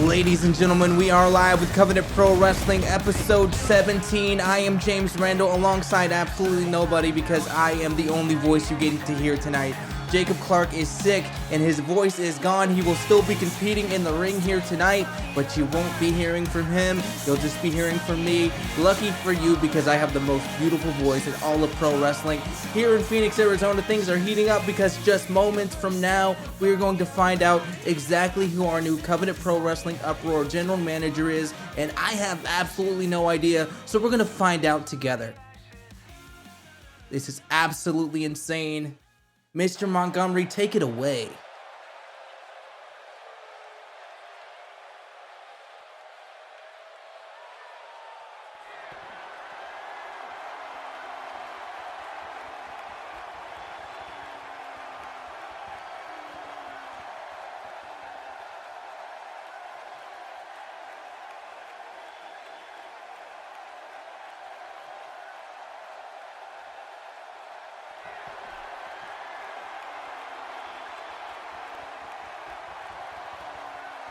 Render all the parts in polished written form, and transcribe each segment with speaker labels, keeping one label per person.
Speaker 1: Ladies and gentlemen, we are live with Covenant Pro Wrestling episode 17. I am James Randall alongside absolutely nobody because I am the only voice you get to hear tonight. Jacob Clark is sick and his voice is gone. He will still be competing in the ring here tonight, but you won't be hearing from him. You'll just be hearing from me. Lucky for you because I have the most beautiful voice in all of pro wrestling. Here in Phoenix, Arizona, things are heating up because just moments from now, we are going to find out exactly who our new Covenant Pro Wrestling Uproar general manager is, and I have absolutely no idea, so we're going to find out together. This is absolutely insane. Mr. Montgomery, take it away.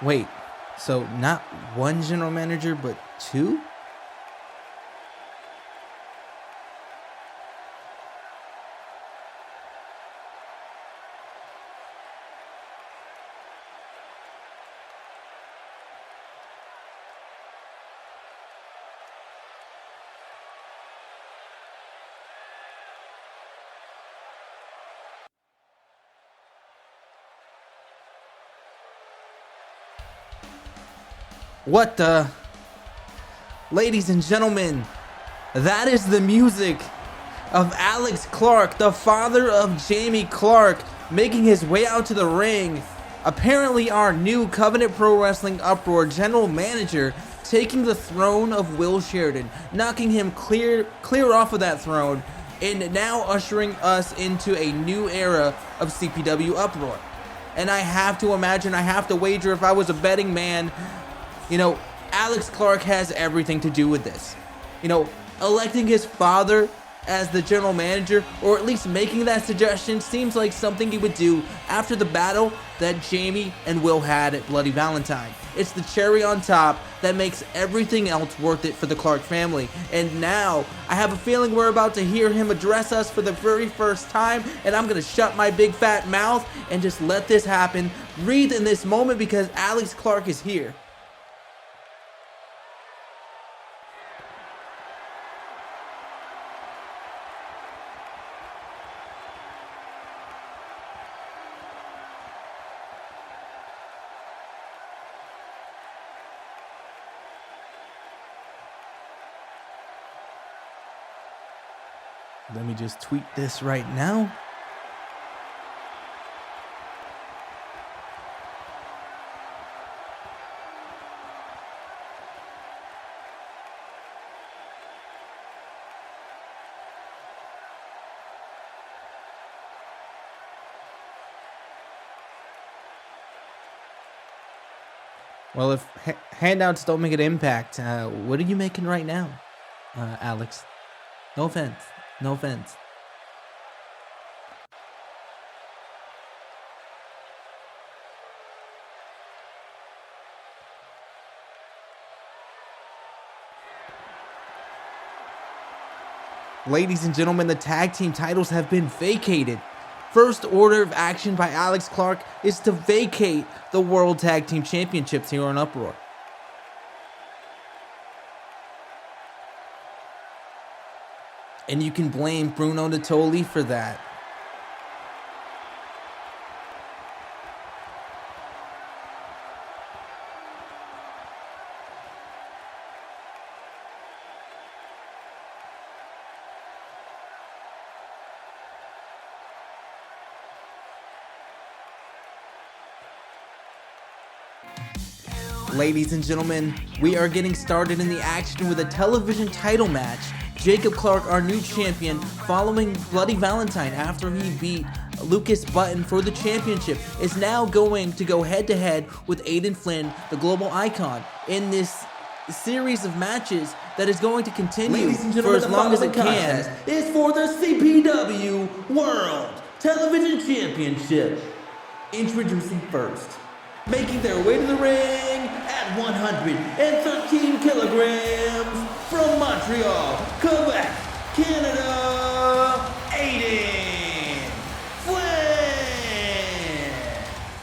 Speaker 1: Wait, so not one general manager, but two? What the? Ladies and gentlemen, that is the music of Alex Clark, the father of Jamie Clark, making his way out to the ring. Apparently our new Covenant Pro Wrestling Uproar general manager taking the throne of Will Sheridan, knocking him clear off of that throne, and now ushering us into a new era of CPW Uproar. And I have to imagine, I have to wager, if I was a betting man, you know, Alex Clark has everything to do with this. You know, electing his father as the general manager, or at least making that suggestion, seems like something he would do after the battle that Jamie and Will had at Bloody Valentine. It's the cherry on top that makes everything else worth it for the Clark family. And now, I have a feeling we're about to hear him address us for the very first time, and I'm gonna shut my big fat mouth and just let this happen. Breathe in this moment because Alex Clark is here. Let me just tweet this right now. Well, if handouts don't make an impact, what are you making right now, Alex? No offense. No offense. Ladies and gentlemen, the tag team titles have been vacated. First order of action by Alex Clark is to vacate the World Tag Team Championships here on Uproar. And you can blame Bruno Natoli for that. Ladies and gentlemen, we are getting started in the action with a television title match. Jacob Clark, our new champion, following Bloody Valentine after he beat Lucas Button for the championship, is now going to go head-to-head with Aiden Flynn, the global icon, in this series of matches that is going to continue for as long as it can.
Speaker 2: Is for the CPW World Television Championship. Introducing first, making their way to the ring at at 113 kilograms, from Montreal, Quebec, Canada, Aiden Flynn.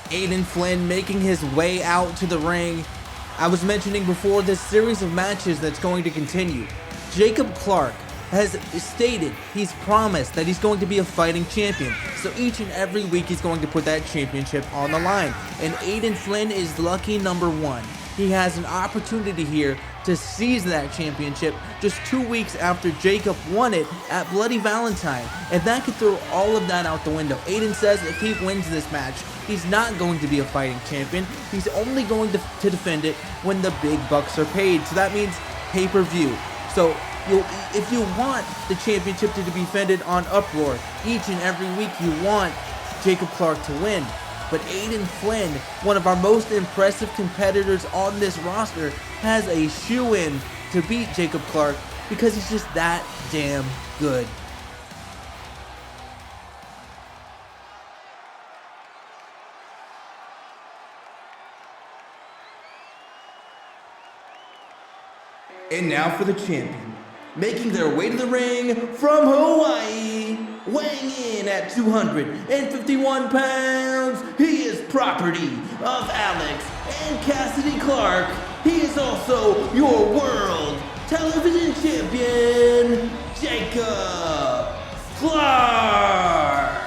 Speaker 1: Aiden Flynn making his way out to the ring. I was mentioning before this series of matches that's going to continue. Jacob Clark has stated, he's promised that he's going to be a fighting champion. So each and every week he's going to put that championship on the line. And Aiden Flynn is lucky number one. He has an opportunity here to seize that championship just 2 weeks after Jacob won it at Bloody Valentine. And that could throw all of that out the window. Aiden says if he wins this match, he's not going to be a fighting champion. He's only going to defend it when the big bucks are paid. So that means pay-per-view. So if you want the championship to be defended on Uproar, each and every week you want Jacob Clark to win. But Aiden Flynn, one of our most impressive competitors on this roster, has a shoe-in to beat Jacob Clark because he's just that damn good.
Speaker 2: And now for the champion, making their way to the ring from Hawaii, weighing in at 251 pounds, he is property of Alex and Cassidy Clark. He is also your world television champion, Jacob Clark.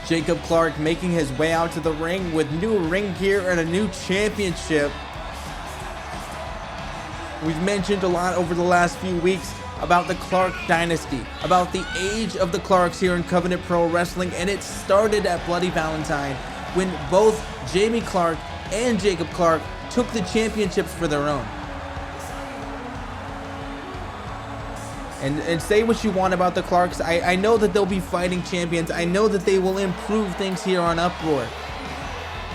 Speaker 1: Jacob Clark making his way out to the ring with new ring gear and a new championship. We've mentioned a lot over the last few weeks about the Clark dynasty, about the age of the Clarks here in Covenant Pro Wrestling, and it started at Bloody Valentine when both Jamie Clark and Jacob Clark took the championships for their own. And say what you want about the Clarks, I know that they'll be fighting champions, I know that they will improve things here on Uproar,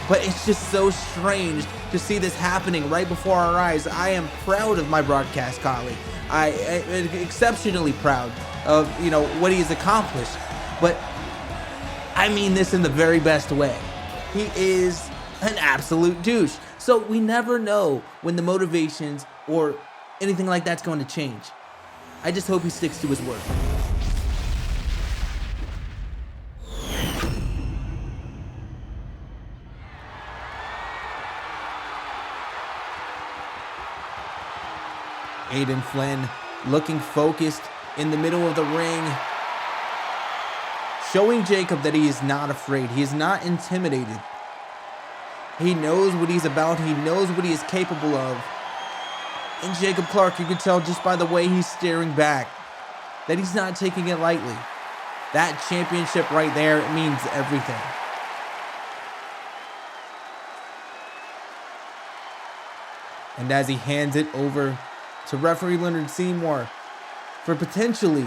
Speaker 1: but it's just so strange to see this happening right before our eyes. I am proud of my broadcast colleague. I am exceptionally proud of, what he has accomplished. But I mean this in the very best way. He is an absolute douche. So we never know when the motivations or anything like that's going to change. I just hope he sticks to his word. Aiden Flynn looking focused in the middle of the ring, showing Jacob that he is not afraid. He is not intimidated. He knows what he's about. He knows what he is capable of. And Jacob Clark, you can tell just by the way he's staring back that he's not taking it lightly. That championship right there, it means everything. And as he hands it over to referee Leonard Seymour for potentially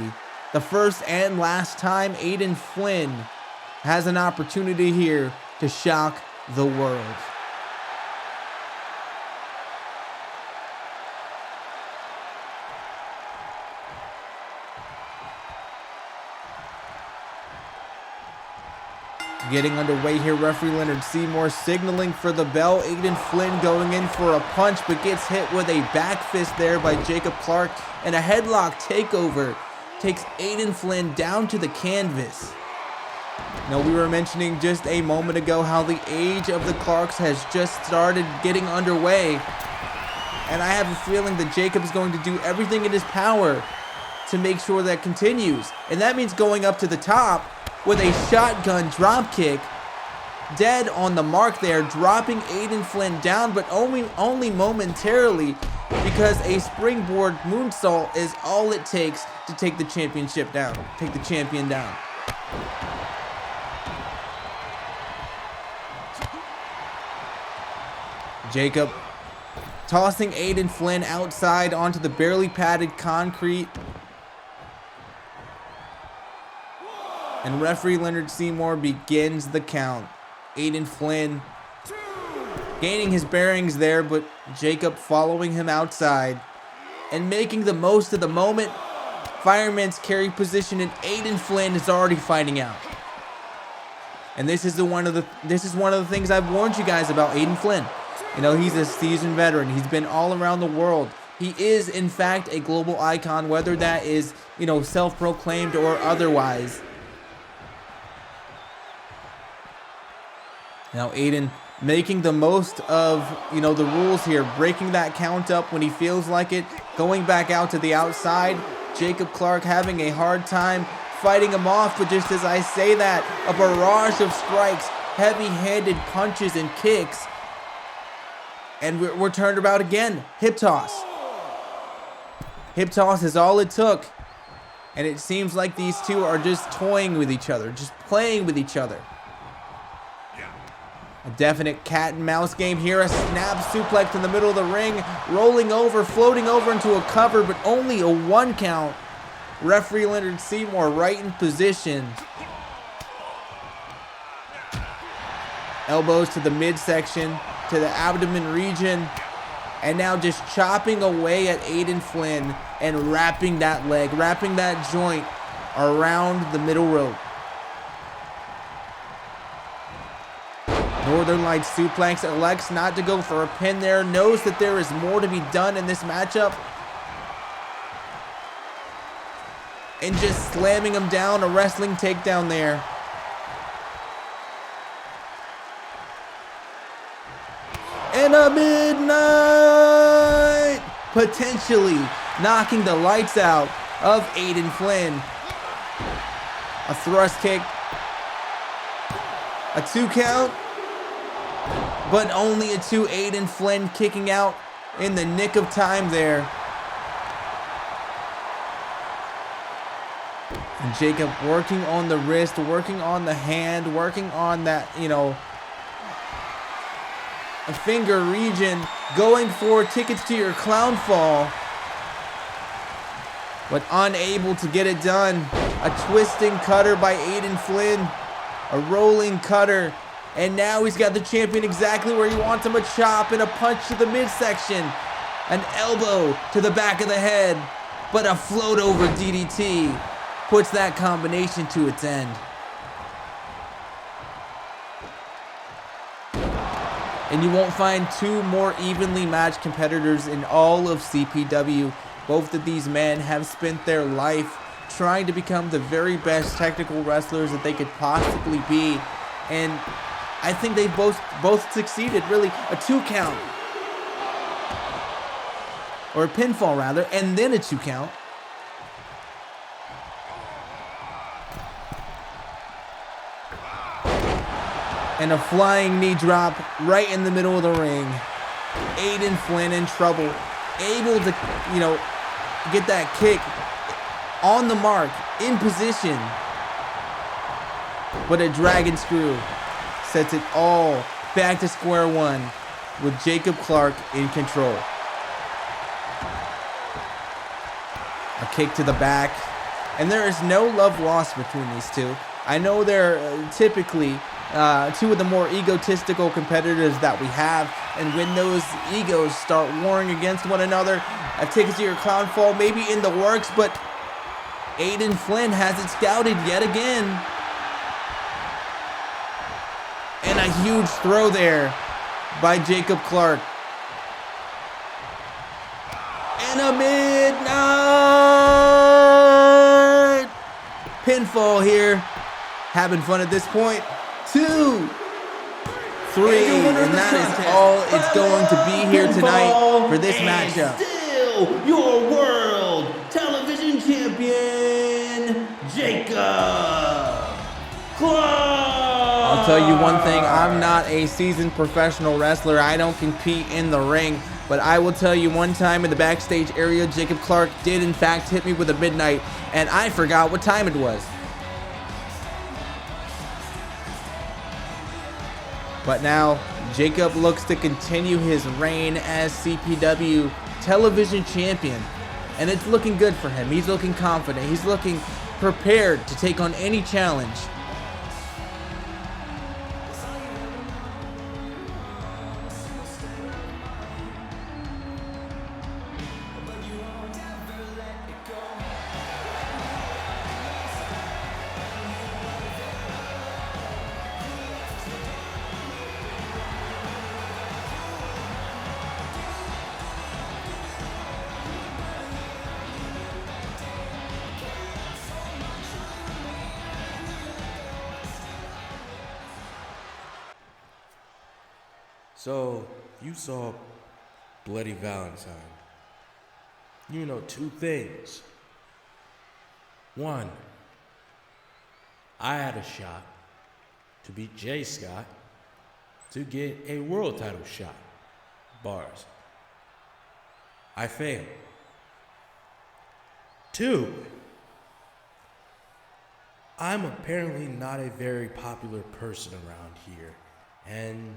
Speaker 1: the first and last time, Aiden Flynn has an opportunity here to shock the world. Getting underway here, referee Leonard Seymour signaling for the bell. Aiden Flynn going in for a punch, but gets hit with a back fist there by Jacob Clark, and a headlock takeover takes Aiden Flynn down to the canvas. Now, we were mentioning just a moment ago how the age of the Clarks has just started getting underway, and I have a feeling that Jacob is going to do everything in his power to make sure that continues, and that means going up to the top with a shotgun drop kick, dead on the mark there, dropping Aiden Flynn down, but only momentarily, because a springboard moonsault is all it takes to take the championship down, take the champion down. Jacob tossing Aiden Flynn outside onto the barely padded concrete. And referee Leonard Seymour begins the count. Aiden Flynn gaining his bearings there, but Jacob following him outside and making the most of the moment. Fireman's carry position, and Aiden Flynn is already fighting out. And this is one of the things I've warned you guys about Aiden Flynn. You know, he's a seasoned veteran. He's been all around the world. He is, in fact, a global icon, whether that is, you know, self-proclaimed or otherwise. Now, Aiden making the most of, you know, the rules here, breaking that count up when he feels like it, going back out to the outside. Jacob Clark having a hard time fighting him off, but just as I say that, a barrage of strikes, heavy-handed punches and kicks, and we're turned about again. Hip toss. Hip toss is all it took, and it seems like these two are just toying with each other, just playing with each other. A definite cat and mouse game here. A snap suplex in the middle of the ring, rolling over, floating over into a cover, but only a 1 count. Referee Leonard Seymour right in position. Elbows to the midsection, to the abdomen region, and now just chopping away at Aiden Flynn and wrapping that leg, wrapping that joint around the middle rope. Northern Lights suplex, elects not to go for a pin there, knows that there is more to be done in this matchup. And just slamming him down, a wrestling takedown there. And a midnight, potentially knocking the lights out of Aiden Flynn. A thrust kick, a 2 count. But only a 2. Aiden Flynn kicking out in the nick of time there. And Jacob working on the wrist, working on the hand, working on that, you know, a finger region, going for tickets to your clown fall. But unable to get it done. A twisting cutter by Aiden Flynn. A rolling cutter. And now he's got the champion exactly where he wants him. A chop and a punch to the midsection. An elbow to the back of the head. But a float over DDT puts that combination to its end. And you won't find 2 more evenly matched competitors in all of CPW. Both of these men have spent their life trying to become the very best technical wrestlers that they could possibly be. And I think they both succeeded, really. A 2 count. Or a pinfall, rather. And then a 2 count. And a flying knee drop right in the middle of the ring. Aiden Flynn in trouble. Able to, you know, get that kick on the mark, in position. But a dragon screw sets it all back to square one with Jacob Clark in control. A kick to the back. And there is no love lost between these two. I know they're typically 2 of the more egotistical competitors that we have, and when those egos start warring against one another, I've taken to your clown fall maybe in the works, but Aiden Flynn has it scouted yet again. And a huge throw there by Jacob Clark. And a midnight pinfall here. Having fun at this point. 2, 3, and that is all it's going to be here tonight for this matchup.
Speaker 2: Still your world television champion, Jacob Clark.
Speaker 1: I'll tell you one thing, I'm not a seasoned professional wrestler. I don't compete in the ring, but I will tell you one time in the backstage area, Jacob Clark did in fact hit me with a midnight, and I forgot what time it was. But now, Jacob looks to continue his reign as CPW television champion. And it's looking good for him. He's looking confident. He's looking prepared to take on any challenge.
Speaker 3: So, you saw Bloody Valentine. You know 2 things. 1, I had a shot to beat Jay Scott to get a world title shot. Bars. I failed. 2, I'm apparently not a very popular person around here, and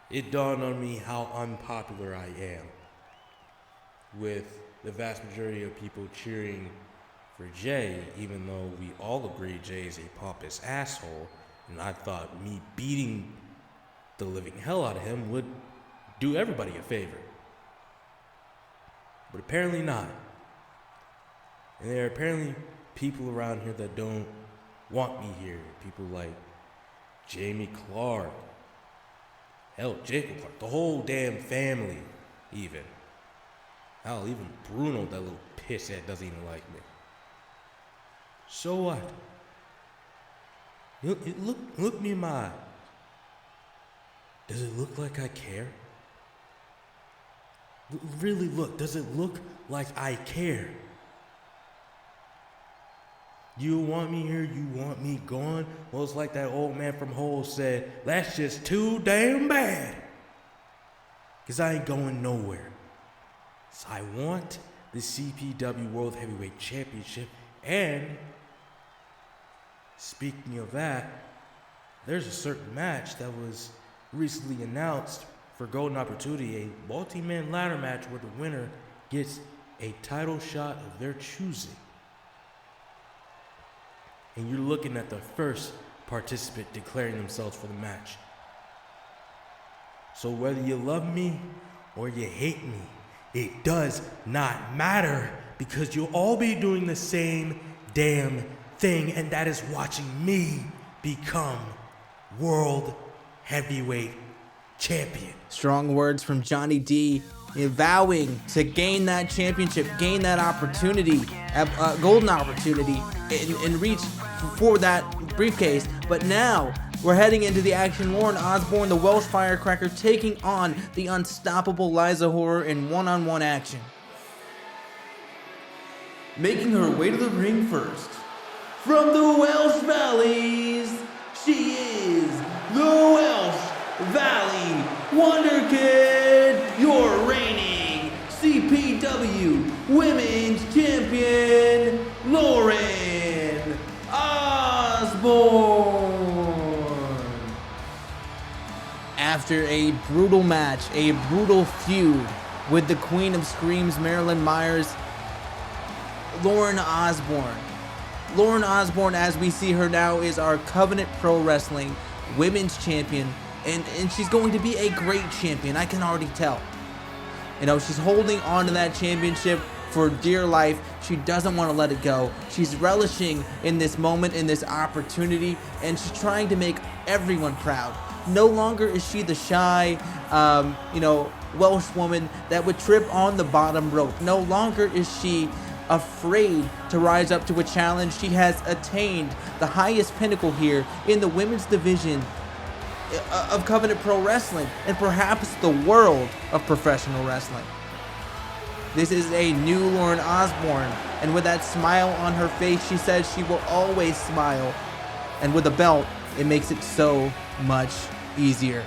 Speaker 3: it dawned on me how unpopular I am, with the vast majority of people cheering for Jay, even though we all agree Jay is a pompous asshole, and I thought me beating the living hell out of him would do everybody a favor. But apparently not. And there are apparently people around here that don't want me here. People like Jamie Clark, hell, Jacob Clark, the whole damn family, even. Hell, even Bruno, that little pisshead, doesn't even like me. So what? Look me in my eye. Does it look like I care? Really look, does it look like I care? You want me here, you want me gone? Well, it's like that old man from Hole said, that's just too damn bad. Cause I ain't going nowhere. So I want the CPW World Heavyweight Championship, and speaking of that, there's a certain match that was recently announced for Golden Opportunity, a multi-man ladder match where the winner gets a title shot of their choosing. And you're looking at the first participant declaring themselves for the match. So whether you love me or you hate me, it does not matter, because you'll all be doing the same damn thing, and that is watching me become World Heavyweight Champion.
Speaker 1: Strong words from Johnny D, vowing to gain that championship, gain that opportunity, golden opportunity, and reach for that briefcase. But now we're heading into the action. Lauren Osborne, the Welsh Firecracker, taking on the unstoppable Liza Horror in one-on-one action.
Speaker 2: Making her way to the ring first, from the Welsh Valleys, she is the Welsh Valley Wonder Kid, your reigning CPW Women's Champion, Lauren Osborne.
Speaker 1: After a brutal match, a brutal feud with the Queen of Screams, Marilyn Myers, Lauren Osborne, as we see her now, is our Covenant Pro Wrestling Women's Champion, and she's going to be a great champion. I can already tell. You know, she's holding on to that championship for dear life. She doesn't want to let it go. She's relishing in this moment, in this opportunity, and she's trying to make everyone proud. No longer is she the shy, Welsh woman that would trip on the bottom rope. No longer is she afraid to rise up to a challenge. She has attained the highest pinnacle here in the women's division of Covenant Pro Wrestling, and perhaps the world of professional wrestling. This is a new Lauren Osborne, and with that smile on her face, she says she will always smile. And with a belt, it makes it so much easier.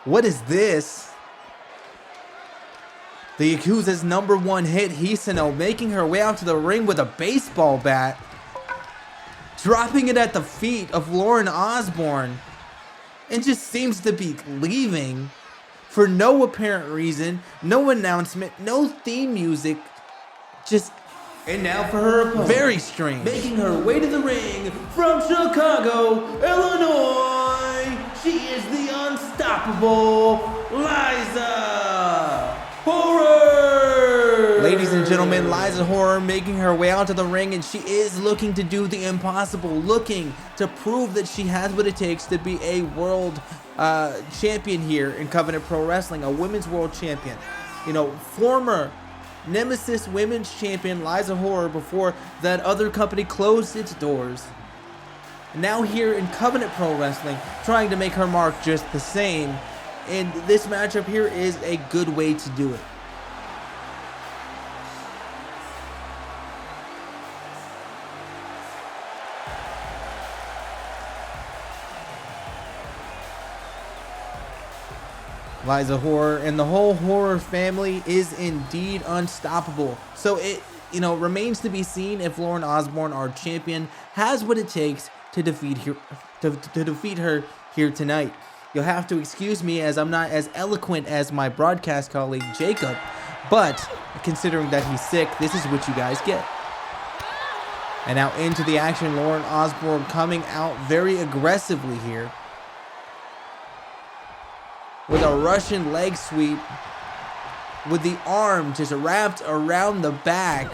Speaker 1: What is this? The Yakuza's #1 hit, Hisano, making her way out to the ring with a baseball bat, dropping it at the feet of Lauren Osborne, and just seems to be leaving for no apparent reason, no announcement, no theme music, just
Speaker 2: And now for her opponent,
Speaker 1: very strange.
Speaker 2: making her way to the ring from Chicago, Illinois, she is the unstoppable Liza Horror.
Speaker 1: Ladies and gentlemen, gentlemen, Liza Horror making her way out to the ring, and she is looking to do the impossible, looking to prove that she has what it takes to be a world champion here in Covenant Pro Wrestling, a women's world champion. You know, former Nemesis women's champion Liza Horror before that other company closed its doors. Now here in Covenant Pro Wrestling, trying to make her mark just the same. And this matchup here is a good way to do it. Liza Horror and the whole Horror family is indeed unstoppable. So it, remains to be seen if Lauren Osborne, our champion, has what it takes to defeat her here tonight. You'll have to excuse me as I'm not as eloquent as my broadcast colleague Jacob, but considering that he's sick, this is what you guys get. And now into the action, Lauren Osborne coming out very aggressively here, with a Russian leg sweep, with the arm just wrapped around the back.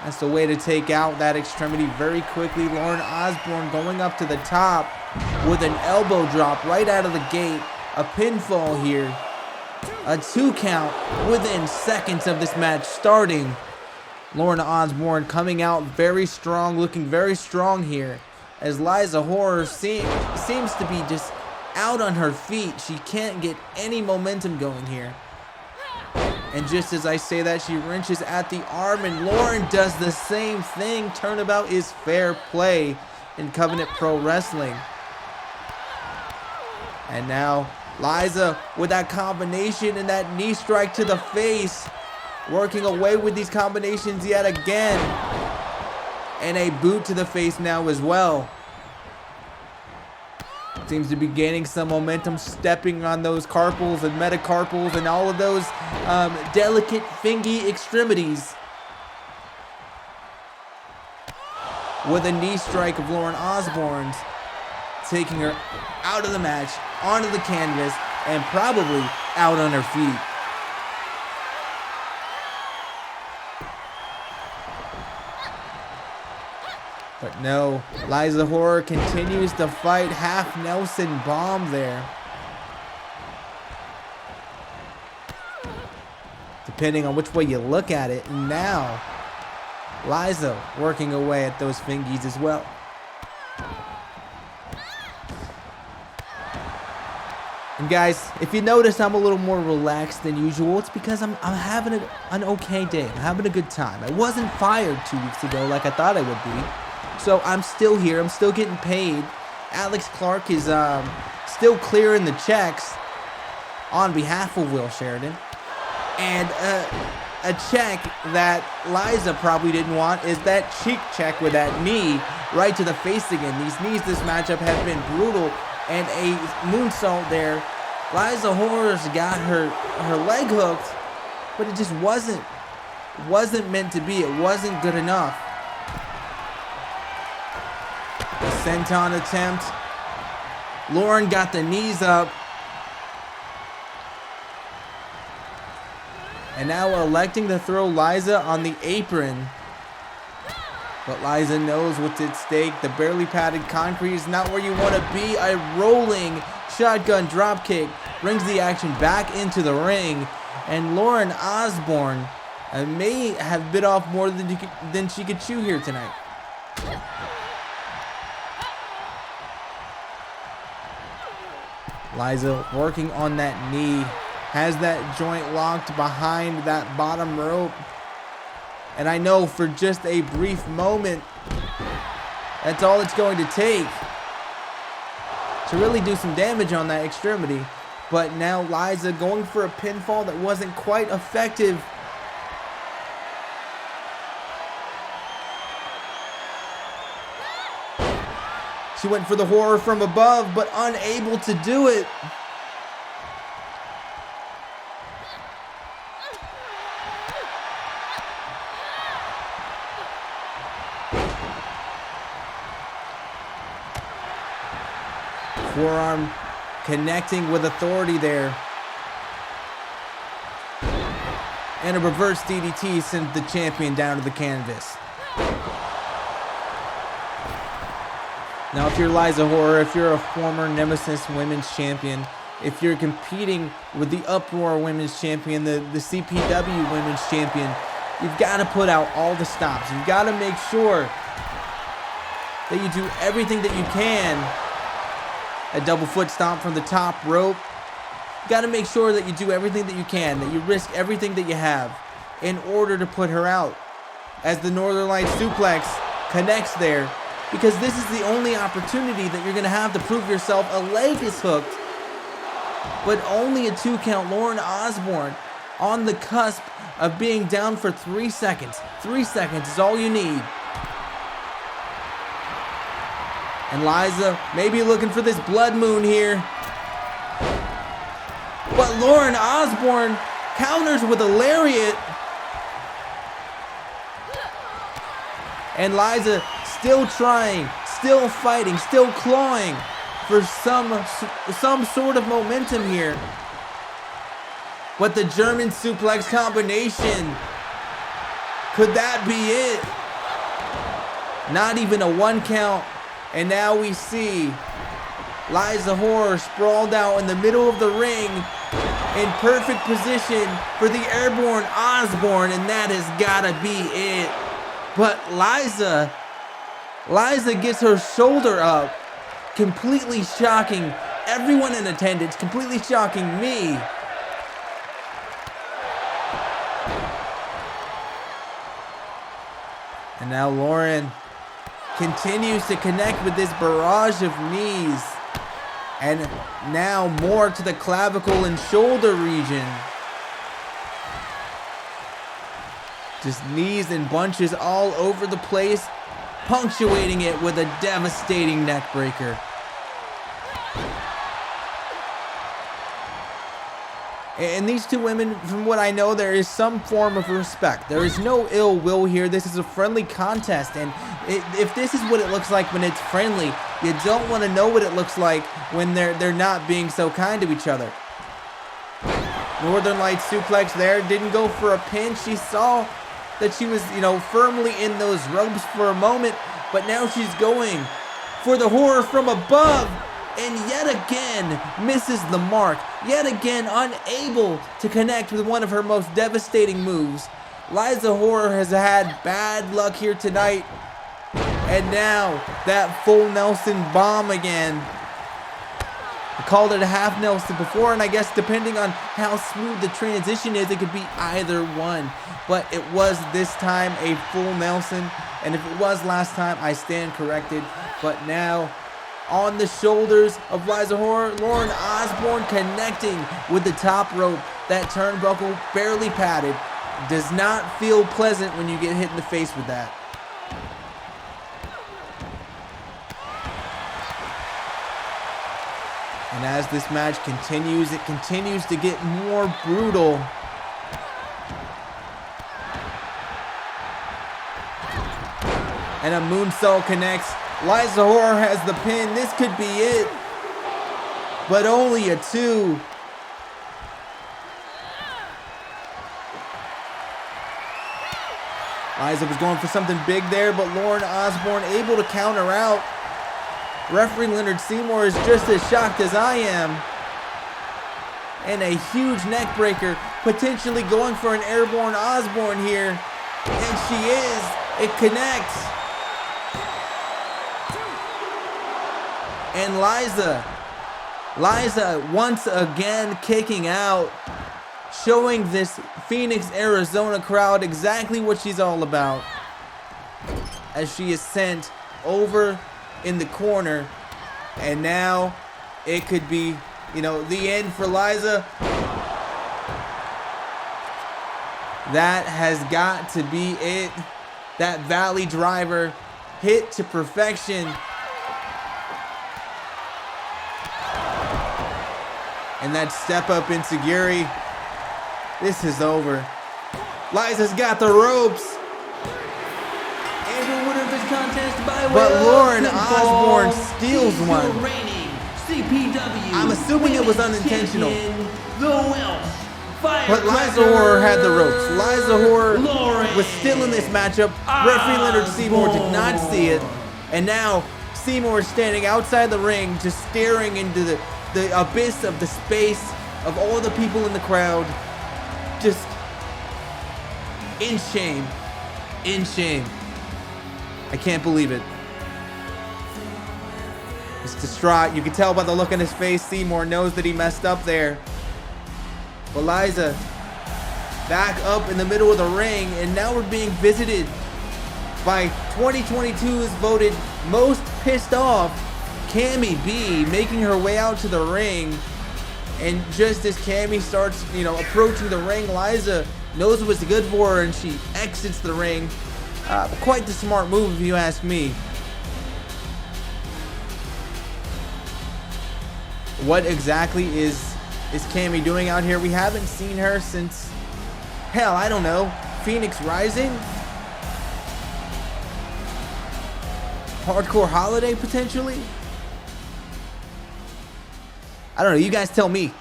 Speaker 1: That's the way to take out that extremity very quickly. Lauren Osborne going up to the top with an elbow drop right out of the gate. A pinfall here. A 2 count within seconds of this match starting. Lauren Osborne coming out very strong, looking very strong here, as Liza Horror seems to be just out on her feet. She can't get any momentum going here. And just as I say that, she wrenches at the arm, and Lauren does the same thing. Turnabout is fair play in Covenant Pro Wrestling. And now Liza with that combination and that knee strike to the face, working away with these combinations yet again. And a boot to the face now as well. Seems to be gaining some momentum, stepping on those carpals and metacarpals and all of those delicate fingy extremities. With a knee strike of Lauren Osborne's, taking her out of the match, onto the canvas, and probably out on her feet. But no, Liza Horror continues to fight. Half Nelson bomb there. Depending on which way you look at it. And now, Liza working away at those fingies as well. And guys, if you notice I'm a little more relaxed than usual, it's because I'm having an okay day. I'm having a good time. I wasn't fired 2 weeks ago like I thought I would be. So I'm still here. I'm still getting paid. Alex Clark is still clearing the checks on behalf of Will Sheridan. And a check that Liza probably didn't want is that cheek check with that knee right to the face again. These knees this matchup have been brutal. And a moonsault there. Liza Horror's got her leg hooked, but it just wasn't meant to be. It wasn't good enough. The senton attempt. Lauren got the knees up. And now we're electing to throw Liza on the apron. But Liza knows what's at stake. The barely padded concrete is not where you want to be. A rolling shotgun dropkick brings the action back into the ring. And Lauren Osborne may have bit off more than she could chew here tonight. Liza working on that knee. Has that joint locked behind that bottom rope. And I know for just a brief moment, that's all it's going to take to really do some damage on that extremity. But now Liza going for a pinfall that wasn't quite effective. She went for the horror from above, but unable to do it. Forearm connecting with authority there. And a reverse DDT sends the champion down to the canvas. Now, if you're Liza Horror, if you're a former Nemesis Women's Champion, if you're competing with the Uproar Women's Champion, the CPW Women's Champion, you've got to put out all the stops. You've got to make sure that you do everything that you can. A double foot stomp from the top rope. You got to make sure that you do everything that you can, that you risk everything that you have in order to put her out. As the Northern Lights suplex connects there, because this is the only opportunity that you're going to have to prove yourself. A leg is hooked, but only a 2 count. Lauren Osborne on the cusp of being down for 3 seconds. 3 seconds is all you need. And Liza maybe looking for this blood moon here. But Lauren Osborne counters with a lariat. And Liza still trying, still fighting, still clawing for some sort of momentum here. But the German suplex combination, could that be it? Not even a 1 count. And now we see Liza Horror sprawled out in the middle of the ring in perfect position for the airborne Osborne, and that has gotta be it. But Liza gets her shoulder up, completely shocking everyone in attendance, completely shocking me. And now Lauren continues to connect with this barrage of knees. And now more to the clavicle and shoulder region. Just knees and bunches all over the place, punctuating it with a devastating neck breaker. And these two women, from what I know, there is some form of respect. There is no ill will here. This is a friendly contest. And if this is what it looks like when it's friendly, you don't want to know what it looks like when they're not being so kind to each other. Northern Lights suplex there. Didn't go for a pin. She saw that she was, firmly in those ropes for a moment. But now she's going for the horror from above. And yet again, misses the mark. Yet again, unable to connect with one of her most devastating moves. Liza Horror has had bad luck here tonight. And now, that full Nelson bomb again. I called it a half Nelson before, and I guess depending on how smooth the transition is, it could be either one. But it was this time a full Nelson. And if it was last time, I stand corrected. But now, on the shoulders of Liza Horror, Lauren Osborne connecting with the top rope. That turnbuckle barely padded. Does not feel pleasant when you get hit in the face with that. And as this match continues, it continues to get more brutal. And a moonsault connects. Liza Horror has the pin. This could be it. But only a 2. Liza was going for something big there, but Lauren Osborne able to counter out. Referee Leonard Seymour is just as shocked as I am. And a huge neck breaker, potentially going for an airborne Osborne here. And she is. It connects. And Liza once again kicking out, showing this Phoenix, Arizona crowd exactly what she's all about. As she is sent over in the corner, and now it could be, the end for Liza. That has got to be it. That Valley Driver hit to perfection. And that step up enziguri. This is over. Liza's got the ropes.
Speaker 2: And the winner of this contest by way
Speaker 1: But
Speaker 2: of
Speaker 1: Lauren
Speaker 2: pinfall,
Speaker 1: Osborne steals
Speaker 2: she's
Speaker 1: one.
Speaker 2: your reigning CPW
Speaker 1: I'm assuming it was
Speaker 2: Women's
Speaker 1: unintentional.
Speaker 2: Champion, the Welsh
Speaker 1: But Liza Horror had the ropes. Liza Horror was still in this matchup. Referee Leonard Seymour did not see it. And now Seymour is standing outside the ring, just staring into the abyss of the space of all the people in the crowd. Just in shame. In shame. I can't believe it. He's distraught. You can tell by the look on his face. Seymour knows that he messed up there. But Liza back up in the middle of the ring, and now we're being visited by 2022's voted most pissed off Cammy B, making her way out to the ring. And just as Cammy starts, approaching the ring, Liza knows what's good for her, and she exits the ring. Quite the smart move, if you ask me. What exactly is Cammy doing out here? We haven't seen her since, hell, I don't know, Phoenix Rising? Hardcore Holiday, potentially? I don't know, you guys tell me.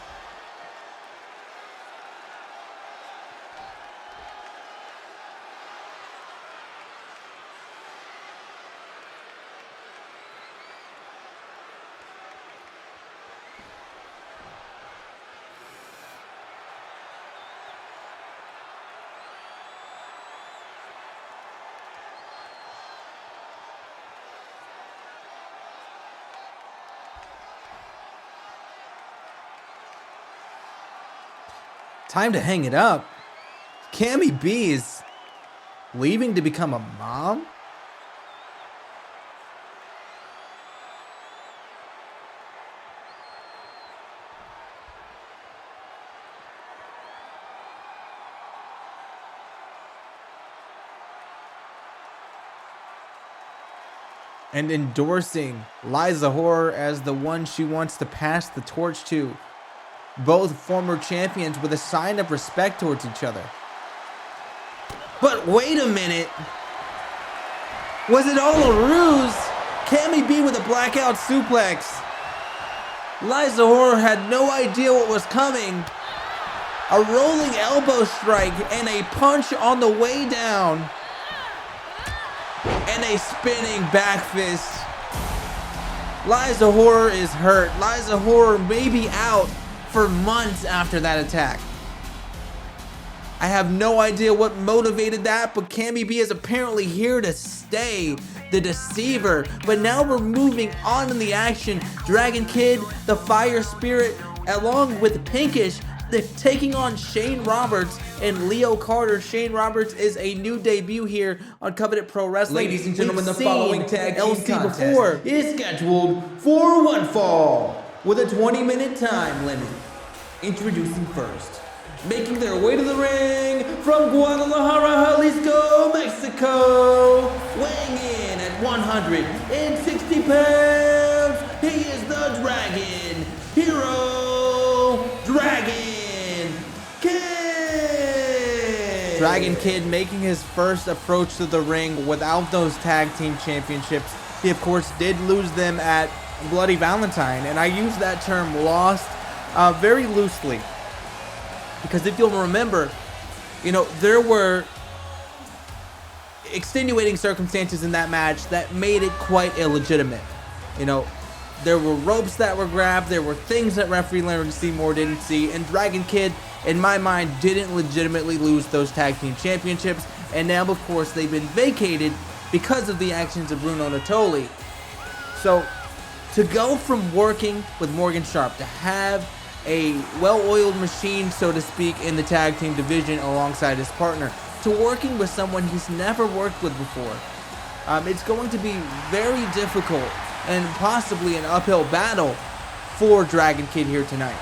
Speaker 1: Time to hang it up. Cammy B is leaving to become a mom? And endorsing Liza Horror as the one she wants to pass the torch to. Both former champions with a sign of respect towards each other. But wait a minute. Was it all a ruse? Cammy B with a blackout suplex. Liza Horror had no idea what was coming. A rolling elbow strike and a punch on the way down. And a spinning back fist. Liza Horror is hurt. Liza Horror may be out for months after that attack. I have no idea what motivated that, but Cammy B is apparently here to stay, the deceiver. But now we're moving on in the action. Dragon Kid, the Fire Spirit, along with Pinkish, they're taking on Shane Roberts and Leo Carter. Shane Roberts is a new debut here on Covenant Pro Wrestling.
Speaker 2: Ladies and gentlemen,
Speaker 1: We've
Speaker 2: the following
Speaker 1: seen
Speaker 2: tag team
Speaker 1: LC
Speaker 2: contest
Speaker 1: before.
Speaker 2: is scheduled for one fall with a 20-minute time limit. Introducing first, making their way to the ring from Guadalajara, Jalisco, Mexico, weighing in at 160 pounds, he is the Dragon Hero, Dragon Kid.
Speaker 1: Dragon Kid making his first approach to the ring without those tag team championships. He, of course, did lose them at Bloody Valentine, and I use that term lost very loosely. Because if you'll remember, there were extenuating circumstances in that match that made it quite illegitimate. There were ropes that were grabbed, there were things that referee Leonard Seymour didn't see, and Dragon Kid, in my mind, didn't legitimately lose those tag team championships, and now, of course, they've been vacated because of the actions of Bruno Natoli. So, to go from working with Morgan Sharp to have a well-oiled machine, so to speak, in the tag team division alongside his partner, to working with someone he's never worked with before, it's going to be very difficult and possibly an uphill battle for Dragon Kid here tonight.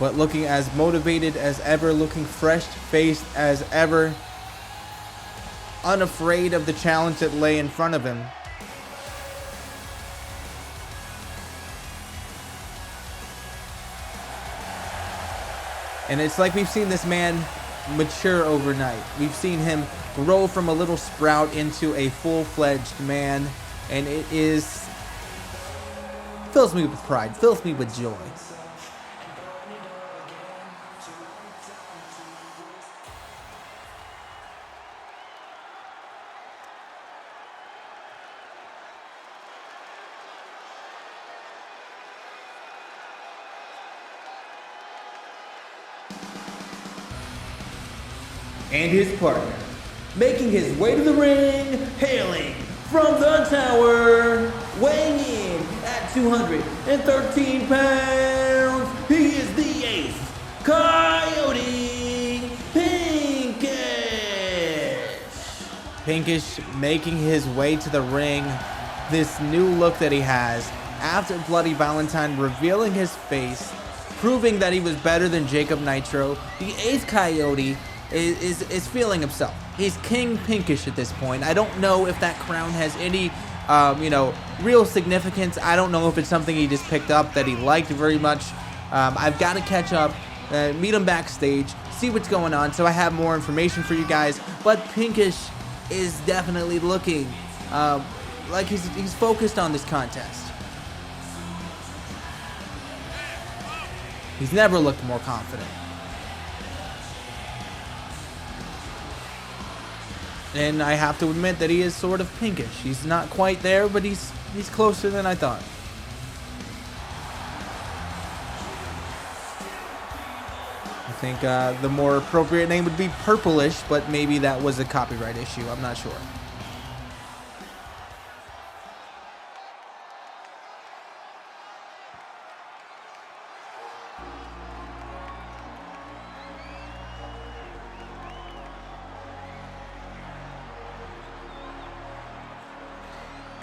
Speaker 1: But looking as motivated as ever, looking fresh-faced as ever, unafraid of the challenge that lay in front of him. And it's like we've seen this man mature overnight. We've seen him grow from a little sprout into a full-fledged man. and it fills me with pride, fills me with joy.
Speaker 2: And his partner, making his way to the ring, hailing from the tower, weighing in at 213 pounds, he is the Ace Coyote Pinkish.
Speaker 1: Pinkish making his way to the ring. This new look that he has after Bloody Valentine, revealing his face, proving that he was better than Jacob Nitro. The Ace Coyote is feeling himself. He's King Pinkish at this point. I don't know if that crown has any, real significance. I don't know if it's something he just picked up that he liked very much. I've got to catch up, meet him backstage, see what's going on, so I have more information for you guys. But Pinkish is definitely looking like he's focused on this contest. He's never looked more confident. And I have to admit that he is sort of pinkish. He's not quite there, but he's closer than I thought. I think the more appropriate name would be purplish, but maybe that was a copyright issue. I'm not sure.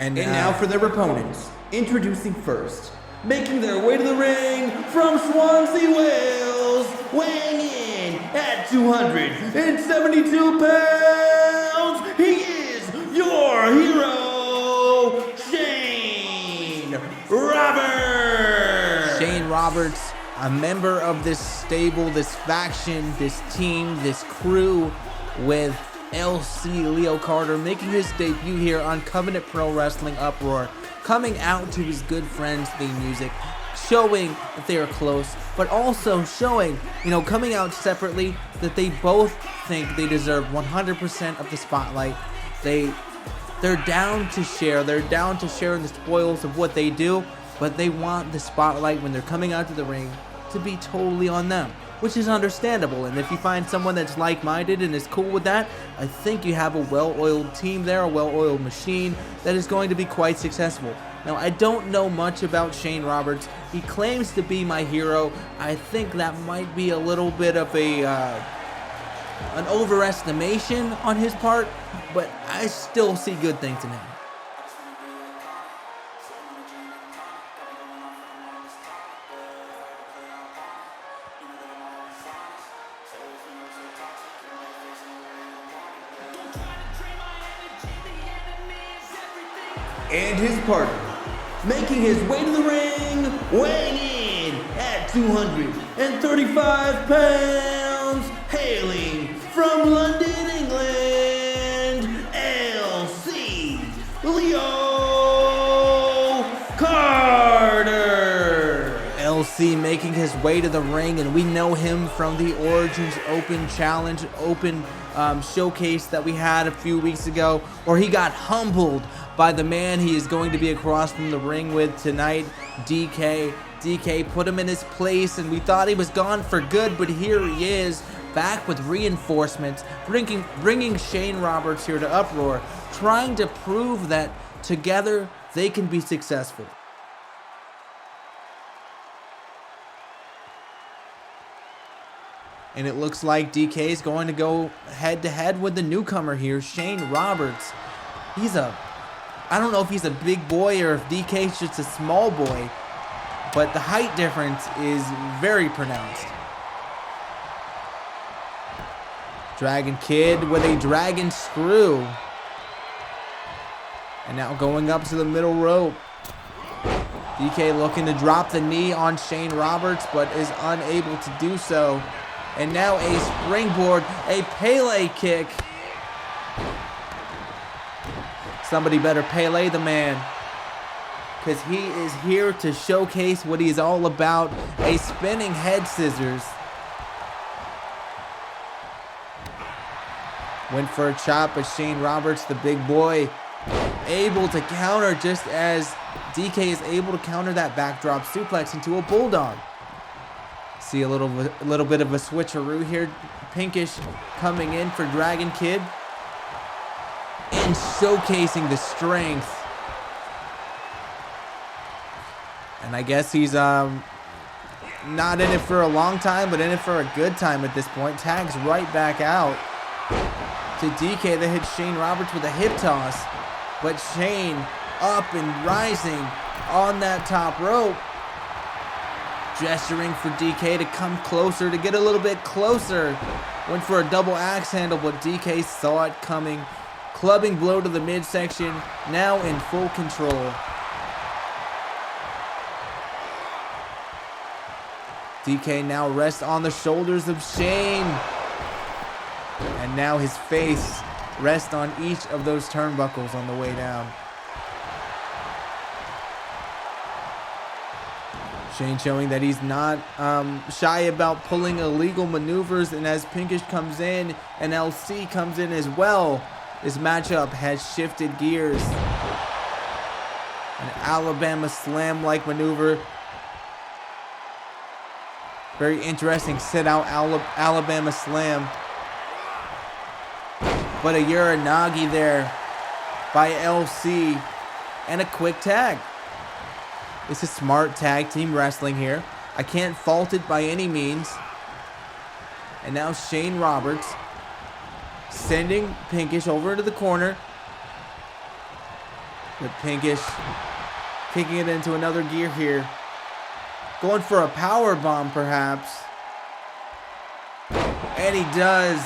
Speaker 2: And now for their opponents, introducing first, making their way to the ring from Swansea, Wales, weighing in at 272 pounds, he is your hero, Shane Roberts.
Speaker 1: Shane Roberts, a member of this stable, this faction, this team, this crew with LC Leo Carter, making his debut here on Covenant Pro Wrestling Uproar, coming out to his good friend's theme music, showing that they are close, but also showing, coming out separately, that they both think they deserve 100% of the spotlight. They're down to share. They're down to share in the spoils of what they do, but they want the spotlight when they're coming out to the ring to be totally on them, which is understandable. And if you find someone that's like-minded and is cool with that, I think you have a well-oiled team there, a well-oiled machine that is going to be quite successful. Now, I don't know much about Shane Roberts. He claims to be my hero. I think that might be a little bit of an overestimation on his part, but I still see good things in him.
Speaker 2: And his partner, making his way to the ring, weighing in at 235 pounds, hailing from London, England, LC Leo Carter.
Speaker 1: LC making his way to the ring, and we know him from the Origins Open Challenge, showcase that we had a few weeks ago, where he got humbled by the man he is going to be across from the ring with tonight, DK. DK put him in his place, and we thought he was gone for good, but here he is, back with reinforcements, bringing Shane Roberts here to Uproar, trying to prove that together they can be successful. And it looks like DK is going to go head-to-head with the newcomer here, Shane Roberts. I don't know if he's a big boy or if DK's just a small boy, but the height difference is very pronounced. Dragon Kid with a dragon screw. And now going up to the middle rope. DK looking to drop the knee on Shane Roberts, but is unable to do so. And now a springboard, a Pele kick. Somebody better Pele the man, because he is here to showcase what he's all about. A spinning head scissors. Went for a chop, but Shane Roberts, the big boy, able to counter just as DK is able to counter that backdrop suplex into a bulldog. See a little bit of a switcheroo here. Pinkish coming in for Dragon Kid and showcasing the strength. And I guess he's not in it for a long time, but in it for a good time at this point. Tags right back out to DK that hit Shane Roberts with a hip toss. But Shane up and rising on that top rope. Gesturing for DK to come closer, to get a little bit closer. Went for a double axe handle, but DK saw it coming. Clubbing blow to the midsection, now in full control. DK now rests on the shoulders of Shane. And now his face rests on each of those turnbuckles on the way down. Shane showing that he's not shy about pulling illegal maneuvers, and as Pinkish comes in and LC comes in as well, this matchup has shifted gears. An Alabama slam-like maneuver. Very interesting sit-out Alabama slam. But a Uranagi there by LC and a quick tag. This is smart tag team wrestling here. I can't fault it by any means. And now Shane Roberts sending Pinkish over into the corner. But Pinkish kicking it into another gear here. Going for a power bomb perhaps. And he does.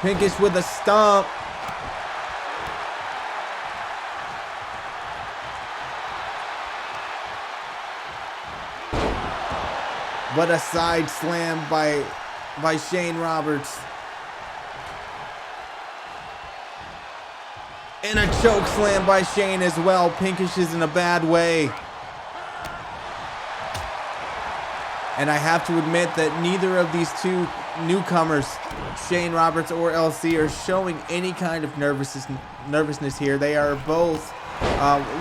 Speaker 1: Pinkish with a stomp. But a side slam by Shane Roberts. And a choke slam by Shane as well. Pinkish is in a bad way. And I have to admit that neither of these two newcomers, Shane Roberts or LC, are showing any kind of nervousness here. They are both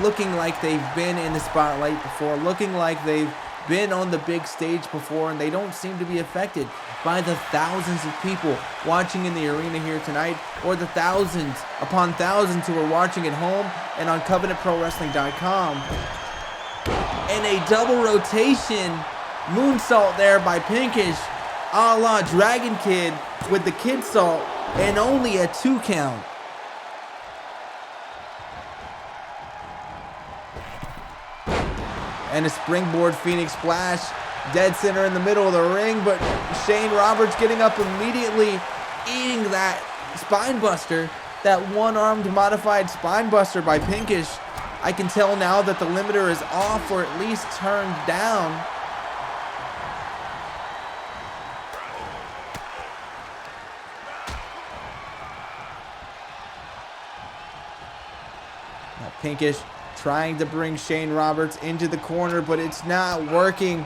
Speaker 1: looking like they've been in the spotlight before, looking like they've been on the big stage before, and they don't seem to be affected by the thousands of people watching in the arena here tonight, or the thousands upon thousands who are watching at home and on CovenantProWrestling.com. And a double rotation moonsault there by Pinkish, a la Dragon Kid with the kid salt, and only a 2 count. And a springboard Phoenix Splash, dead center in the middle of the ring, but Shane Roberts getting up immediately, eating that spine buster, that one-armed modified spine buster by Pinkish. I can tell now that the limiter is off, or at least turned down. Now Pinkish trying to bring Shane Roberts into the corner, but it's not working.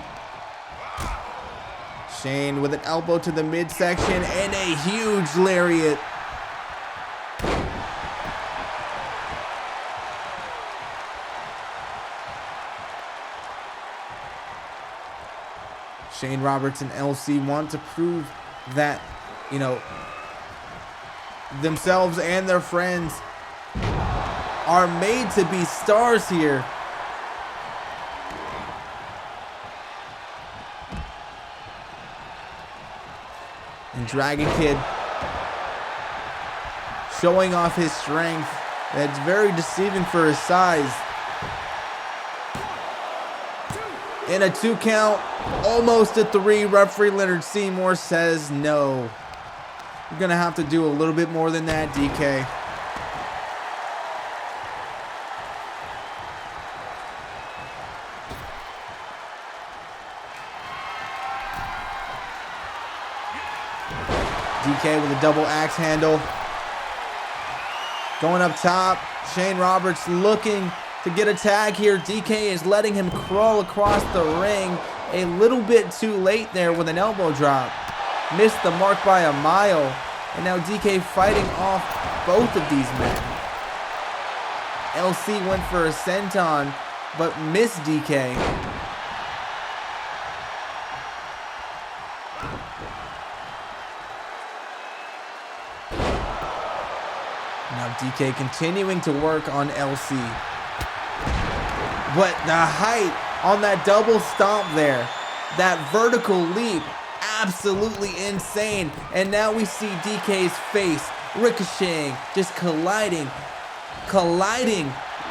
Speaker 1: Shane with an elbow to the midsection and a huge lariat. Shane Roberts and LC want to prove that, you know, themselves and their friends are made to be stars here. And Dragon Kid showing off his strength. That's very deceiving for his size. In a 2 count, almost a 3. Referee Leonard Seymour says no. You're gonna have to do a little bit more than that, DK. DK with a double axe handle. Going up top. Shane Roberts looking to get a tag here. DK is letting him crawl across the ring a little bit too late there with an elbow drop. Missed the mark by a mile. And now DK fighting off both of these men. LC went for a senton, but missed DK. Now DK continuing to work on LC. But the height on that double stomp there, that vertical leap, absolutely insane. And now we see DK's face ricocheting, just colliding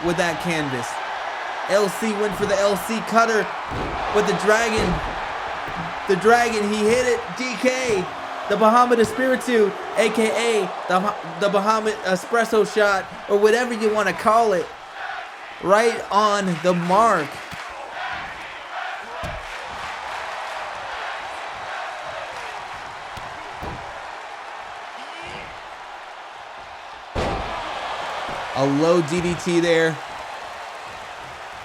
Speaker 1: with that canvas. LC went for the LC cutter with the dragon. The dragon, he hit it. DK, the Bahamut Espiritu, aka the Bahamut Espresso shot, or whatever you want to call it, right on the mark. A low DDT there.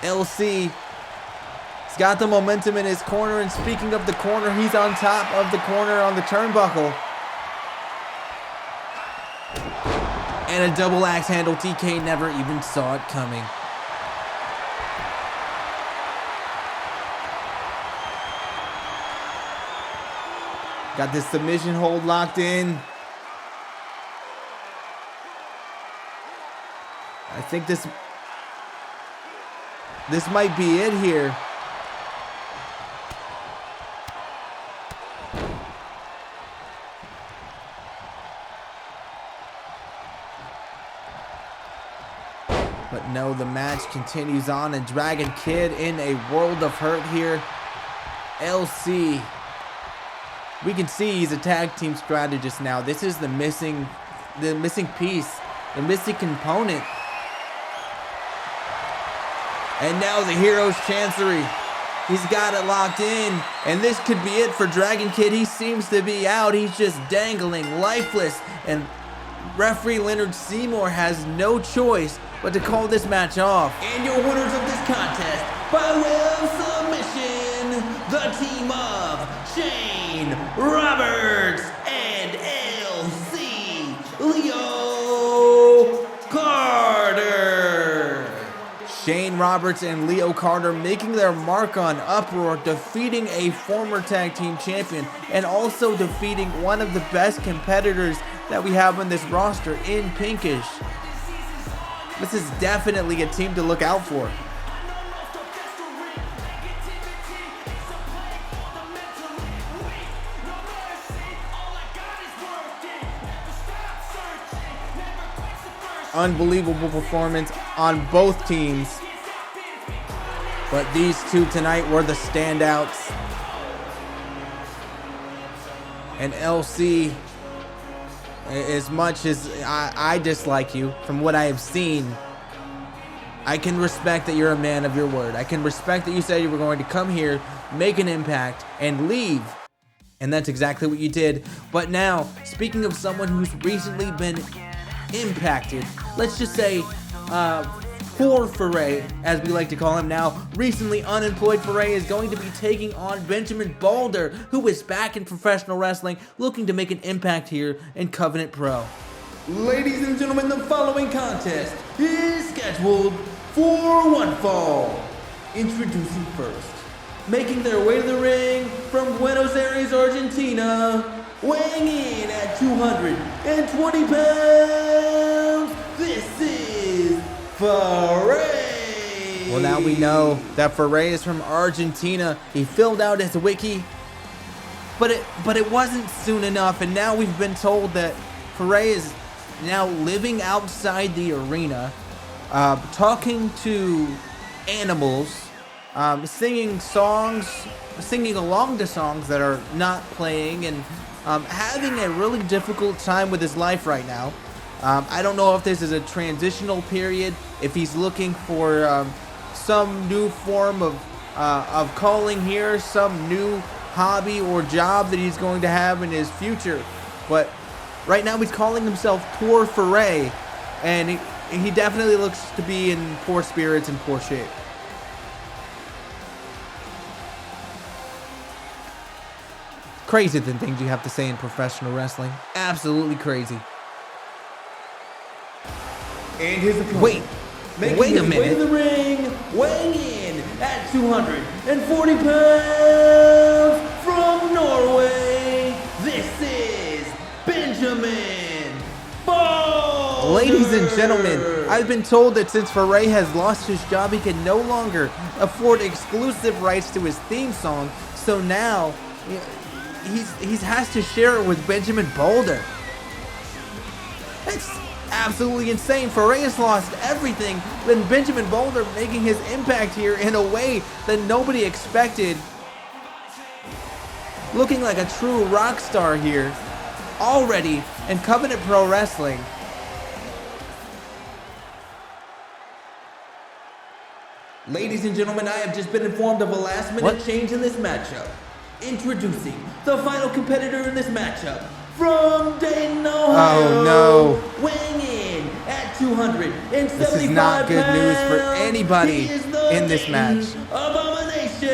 Speaker 1: LC, he's got the momentum in his corner, and speaking of the corner, he's on top of the corner on the turnbuckle. And a double axe handle. TK never even saw it coming. Got this submission hold locked in. I think this might be it here. But no, the match continues on, and Dragon Kid in a world of hurt here. LC, we can see he's a tag team strategist now. This is the missing piece, the missing component. And now the Hero's Chancery. He's got it locked in. And this could be it for Dragon Kid. He seems to be out. He's just dangling, lifeless. And referee Leonard Seymour has no choice but to call this match off.
Speaker 2: And your winners of this contest, by way of submission, the team of Shane Roberts and LC Leo Carter.
Speaker 1: Shane Roberts and Leo Carter making their mark on Uproar, defeating a former tag team champion and also defeating one of the best competitors that we have on this roster in Pinkish. This is definitely a team to look out for. Unbelievable performance on both teams. But these two tonight were the standouts. And LC, as much as I dislike you, from what I have seen, I can respect that you're a man of your word. I can respect that you said you were going to come here, make an impact, and leave. And that's exactly what you did. But now, speaking of someone who's recently been impacted, let's just say poor Foray, as we like to call him now, recently unemployed Foray, is going to be taking on Benjamin Balder, who is back in professional wrestling, looking to make an impact here in Covenant Pro.
Speaker 2: Ladies and gentlemen, the following contest is scheduled for one fall. Introducing first, making their way to the ring from Buenos Aires, Argentina, weighing in at 220 pounds, this is Foray.
Speaker 1: Well, now we know that Foray is from Argentina. He filled out his wiki, but it wasn't soon enough, and now we've been told that Foray is now living outside the arena, talking to animals, singing along to songs that are not playing, and having a really difficult time with his life right now. I don't know if this is a transitional period, if he's looking for some new form of calling here, some new hobby or job that he's going to have in his future. but right now he's calling himself Poor Foray, and he definitely looks to be in poor spirits and poor shape. Crazy the things you have to say in professional wrestling. Absolutely crazy.
Speaker 2: And his opponent,
Speaker 1: Wait a
Speaker 2: his way
Speaker 1: minute.
Speaker 2: to the ring, weighing in at 240 pounds from Norway, this is Benjamin Balder.
Speaker 1: Ladies and gentlemen, I've been told that since Foray has lost his job, he can no longer afford exclusive rights to his theme song. So now he has to share it with Benjamin Balder. That's absolutely insane. Foray has lost everything, then Benjamin Balder making his impact here in a way that nobody expected. Looking like a true rock star here already in Covenant Pro Wrestling.
Speaker 2: Ladies and gentlemen, I have just been informed of a last-minute change in this matchup. Introducing the final competitor in this matchup, from Dayton, Ohio.
Speaker 1: Oh no.
Speaker 2: Weighing in at 275
Speaker 1: This is not good news for anybody
Speaker 2: He is the
Speaker 1: in this match.
Speaker 2: Abomination,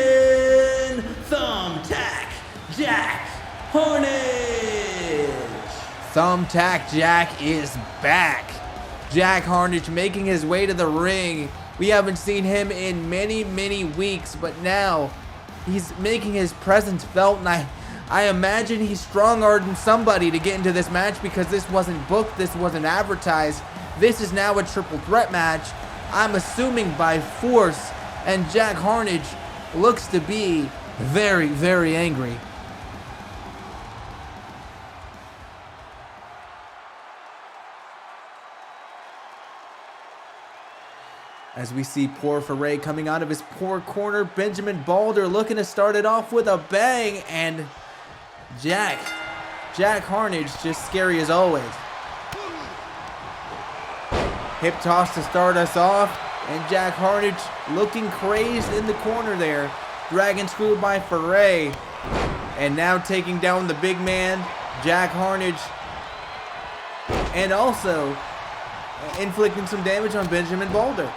Speaker 2: Thumbtack Jack Harnage.
Speaker 1: Thumbtack Jack is back. Jack Harnage making his way to the ring. We haven't seen him in many, many weeks, but now he's making his presence felt, and I imagine he strong-armed somebody to get into this match because this wasn't booked, this wasn't advertised. This is now a triple threat match, I'm assuming by force, and Jack Harnage looks to be very, very angry. As we see poor Foray coming out of his poor corner, Benjamin Balder looking to start it off with a bang, and Jack Harnage just scary as always. Hip toss to start us off, and Jack Harnage looking crazed in the corner there. Dragon screw by Foray, and now taking down the big man, Jack Harnage, and also inflicting some damage on Benjamin Balder.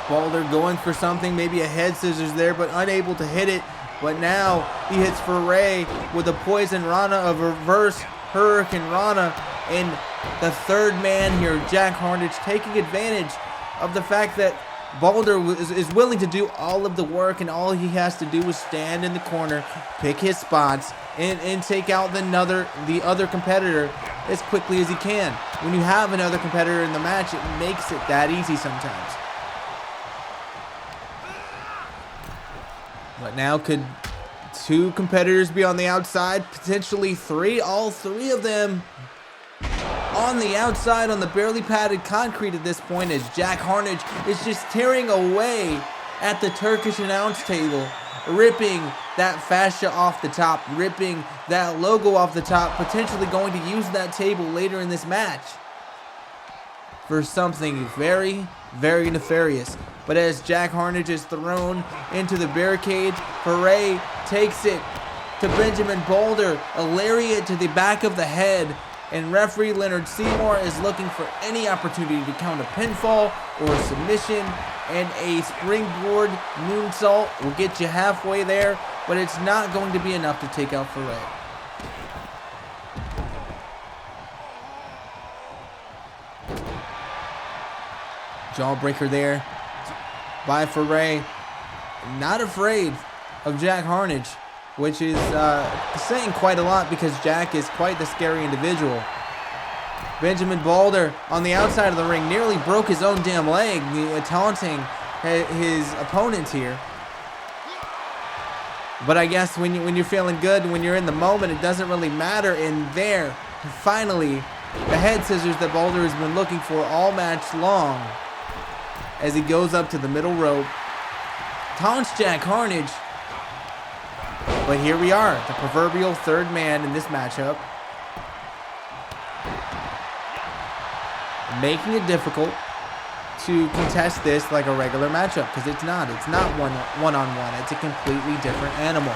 Speaker 1: Balder going for something, maybe a head scissors there, but unable to hit it. But now he hits Foray with a Poison Rana, of reverse Hurricane Rana. And the third man here, Jack Harnage, taking advantage of the fact that Balder is willing to do all of the work, and all he has to do is stand in the corner, pick his spots, and take out the other competitor as quickly as he can. When you have another competitor in the match, it makes it that easy sometimes. But now could two competitors be on the outside? Potentially three. All three of them on the outside on the barely padded concrete at this point, as Jack Harnage is just tearing away at the Turkish announce table, ripping that fascia off the top, ripping that logo off the top, potentially going to use that table later in this match for something very, very nefarious. But as Jack Harnage is thrown into the barricade, Foray takes it to Benjamin Balder, a lariat to the back of the head, and referee Leonard Seymour is looking for any opportunity to count a pinfall or a submission, and a springboard moonsault will get you halfway there, but it's not going to be enough to take out Foray. Jawbreaker there by Foray. Not afraid of Jack Harnage, which is saying quite a lot because Jack is quite the scary individual. Benjamin Balder on the outside of the ring nearly broke his own damn leg, taunting his opponent here. But I guess when you're feeling good, when you're in the moment, it doesn't really matter. And there, finally, the head scissors that Balder has been looking for all match long, as he goes up to the middle rope, taunts Jack Harnage. But here we are, the proverbial third man in this matchup, making it difficult to contest this like a regular matchup, because it's not. It's not one-on-one. It's a completely different animal.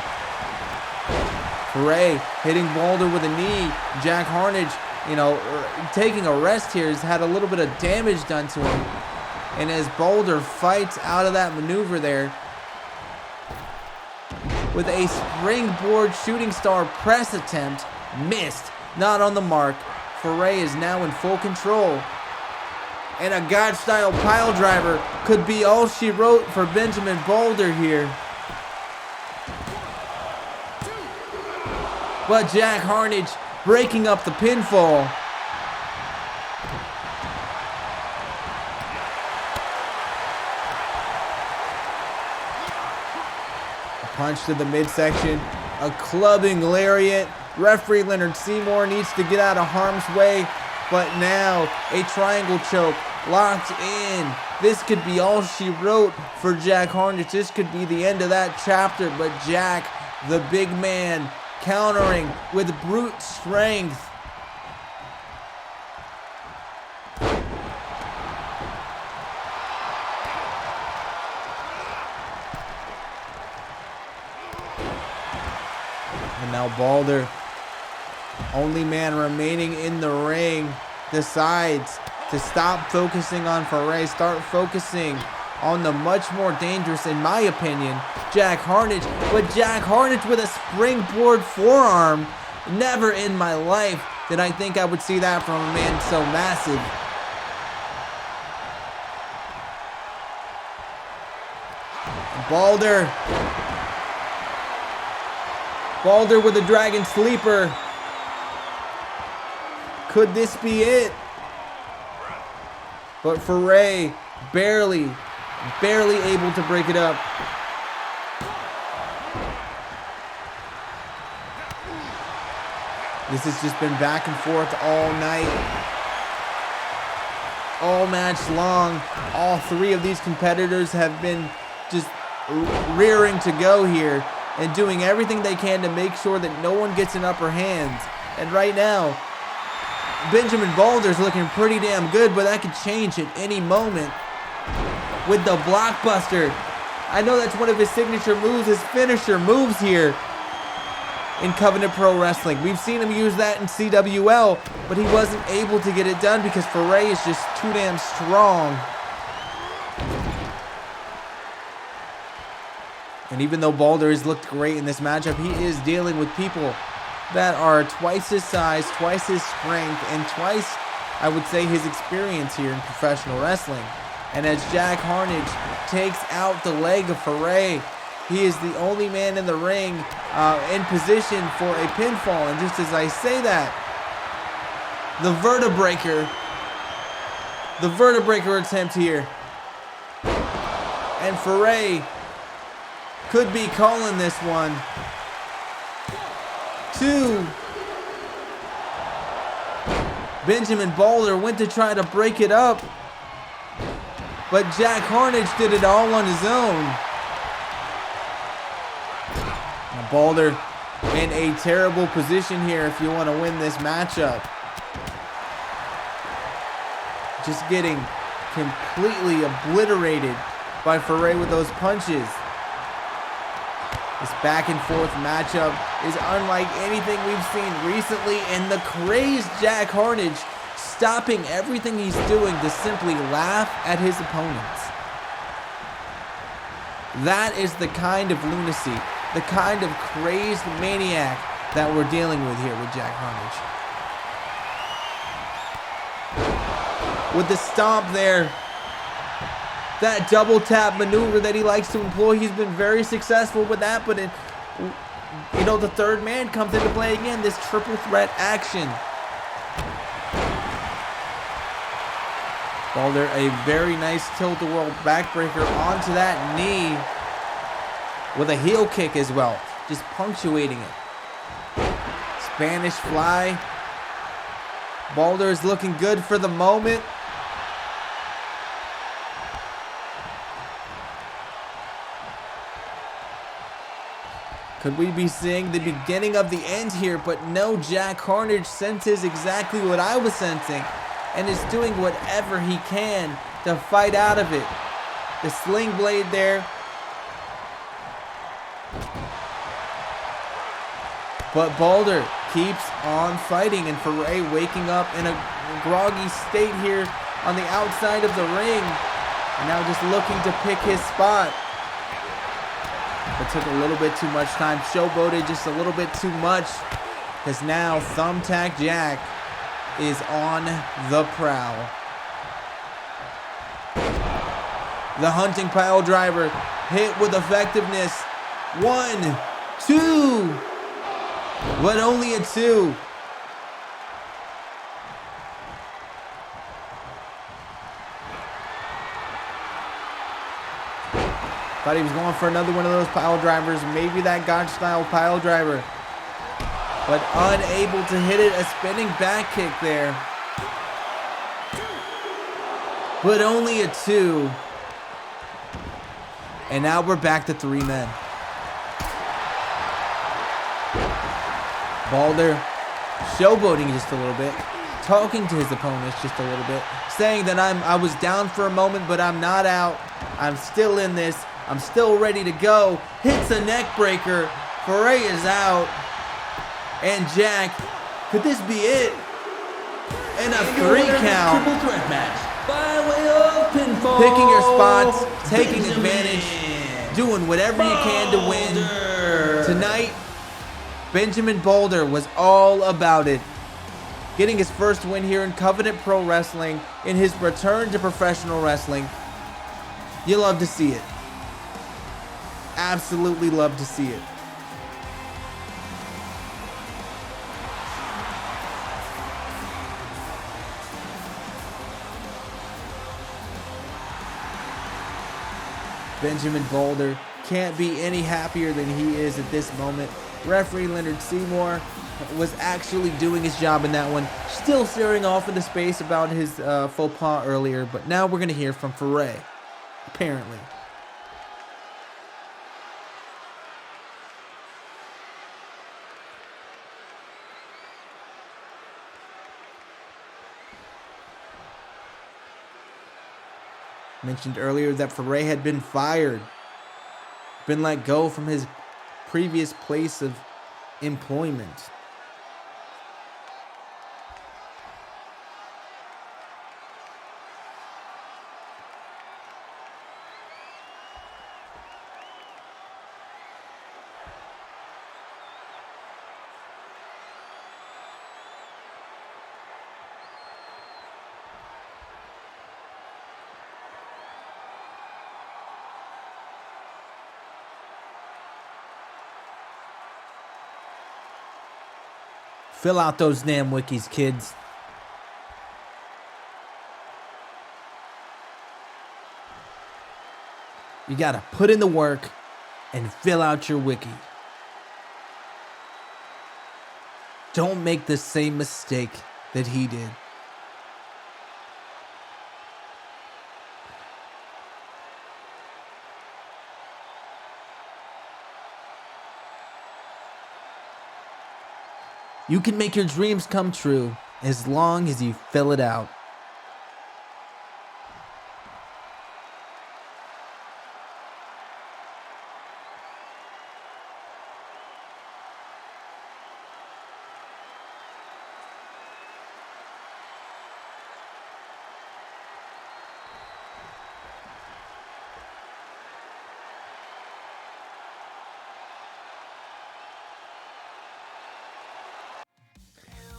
Speaker 1: Ferrey hitting Boulder with a knee. Jack Harnage, you know, taking a rest here, has had a little bit of damage done to him. And as Boulder fights out of that maneuver there with a springboard shooting star press attempt, missed, not on the mark. Ferrey is now in full control. And a God-style pile driver could be all she wrote for Benjamin Boulder here. But Jack Harnage breaking up the pinfall. A punch to the midsection. A clubbing lariat. Referee Leonard Seymour needs to get out of harm's way. But now a triangle choke locked in. This could be all she wrote for Jack Harnage. This could be the end of that chapter. But Jack, the big man, countering with brute strength. And now Boulder, only man remaining in the ring, decides to stop focusing on Ferrey, start focusing on the much more dangerous, in my opinion, Jack Harnage. But Jack Harnage with a springboard forearm. Never in my life did I think I would see that from a man so massive. Boulder with a dragon sleeper. Could this be it? But Ferrey barely able to break it up. This has just been back and forth all night, all match long. All three of these competitors have been just rearing to go here and doing everything they can to make sure that no one gets an upper hand. And right now, Benjamin Boulder's looking pretty damn good, but that could change at any moment. With the blockbuster. I know that's one of his signature moves, his finisher moves here in Covenant Pro Wrestling. We've seen him use that in CWL, but he wasn't able to get it done because Ferrey is just too damn strong. And even though Boulder has looked great in this matchup, he is dealing with people that are twice his size, twice his strength, and twice, I would say, his experience here in professional wrestling. And as Jack Harnage takes out the leg of Ferrey, he is the only man in the ring in position for a pinfall. And just as I say that, the vertebraker attempt here. And Ferrey could be calling this one. 2. Benjamin Boulder went to try to break it up, but Jack Harnage did it all on his own. Now Boulder in a terrible position here if you want to win this matchup. Just getting completely obliterated by Ferrey with those punches. This back and forth matchup is unlike anything we've seen recently, and the crazed Jack Harnage stopping everything he's doing to simply laugh at his opponents. That is the kind of lunacy, the kind of crazed maniac that we're dealing with here with Jack Harnage. With the stomp there, that double tap maneuver that he likes to employ, he's been very successful with that, but the third man comes into play again, this triple threat action. Boulder, a very nice tilt-a-whirl backbreaker onto that knee with a heel kick as well, just punctuating it. Spanish fly. Boulder is looking good for the moment. Could we be seeing the beginning of the end here? But no, Jack Harnage senses exactly what I was sensing and is doing whatever he can to fight out of it. The sling blade there. But Balder keeps on fighting, and Foray waking up in a groggy state here on the outside of the ring. And now just looking to pick his spot. But took a little bit too much time. Showboated just a little bit too much. Because now Thumbtack Jack is on the prowl. The hunting pile driver hit with effectiveness. 1, 2. But only a 2. Thought he was going for another one of those pile drivers. Maybe that Gotch style pile driver. But unable to hit it. A spinning back kick there. But only a 2. And now we're back to 3 men. Balder showboating just a little bit. Talking to his opponents just a little bit. Saying that I was down for a moment, but I'm not out. I'm still in this. I'm still ready to go. Hits a neck breaker. Foray is out. And Jack, could this be it? And a 3 count.
Speaker 2: Triple threat match by way of pinfall.
Speaker 1: Picking your spots, taking advantage, doing whatever you can to win. Tonight, Benjamin Balder was all about it. Getting his first win here in Covenant Pro Wrestling in his return to professional wrestling. You love to see it. Absolutely love to see it. Benjamin Balder can't be any happier than he is at this moment. Referee Leonard Seymour was actually doing his job in that one. Still staring off into space about his faux pas earlier, but now we're going to hear from Foray, apparently. Mentioned earlier that Foray had been fired, been let go from his previous place of employment. Fill out those damn wikis, kids. You gotta put in the work and fill out your wiki. Don't make the same mistake that he did. You can make your dreams come true as long as you fill it out.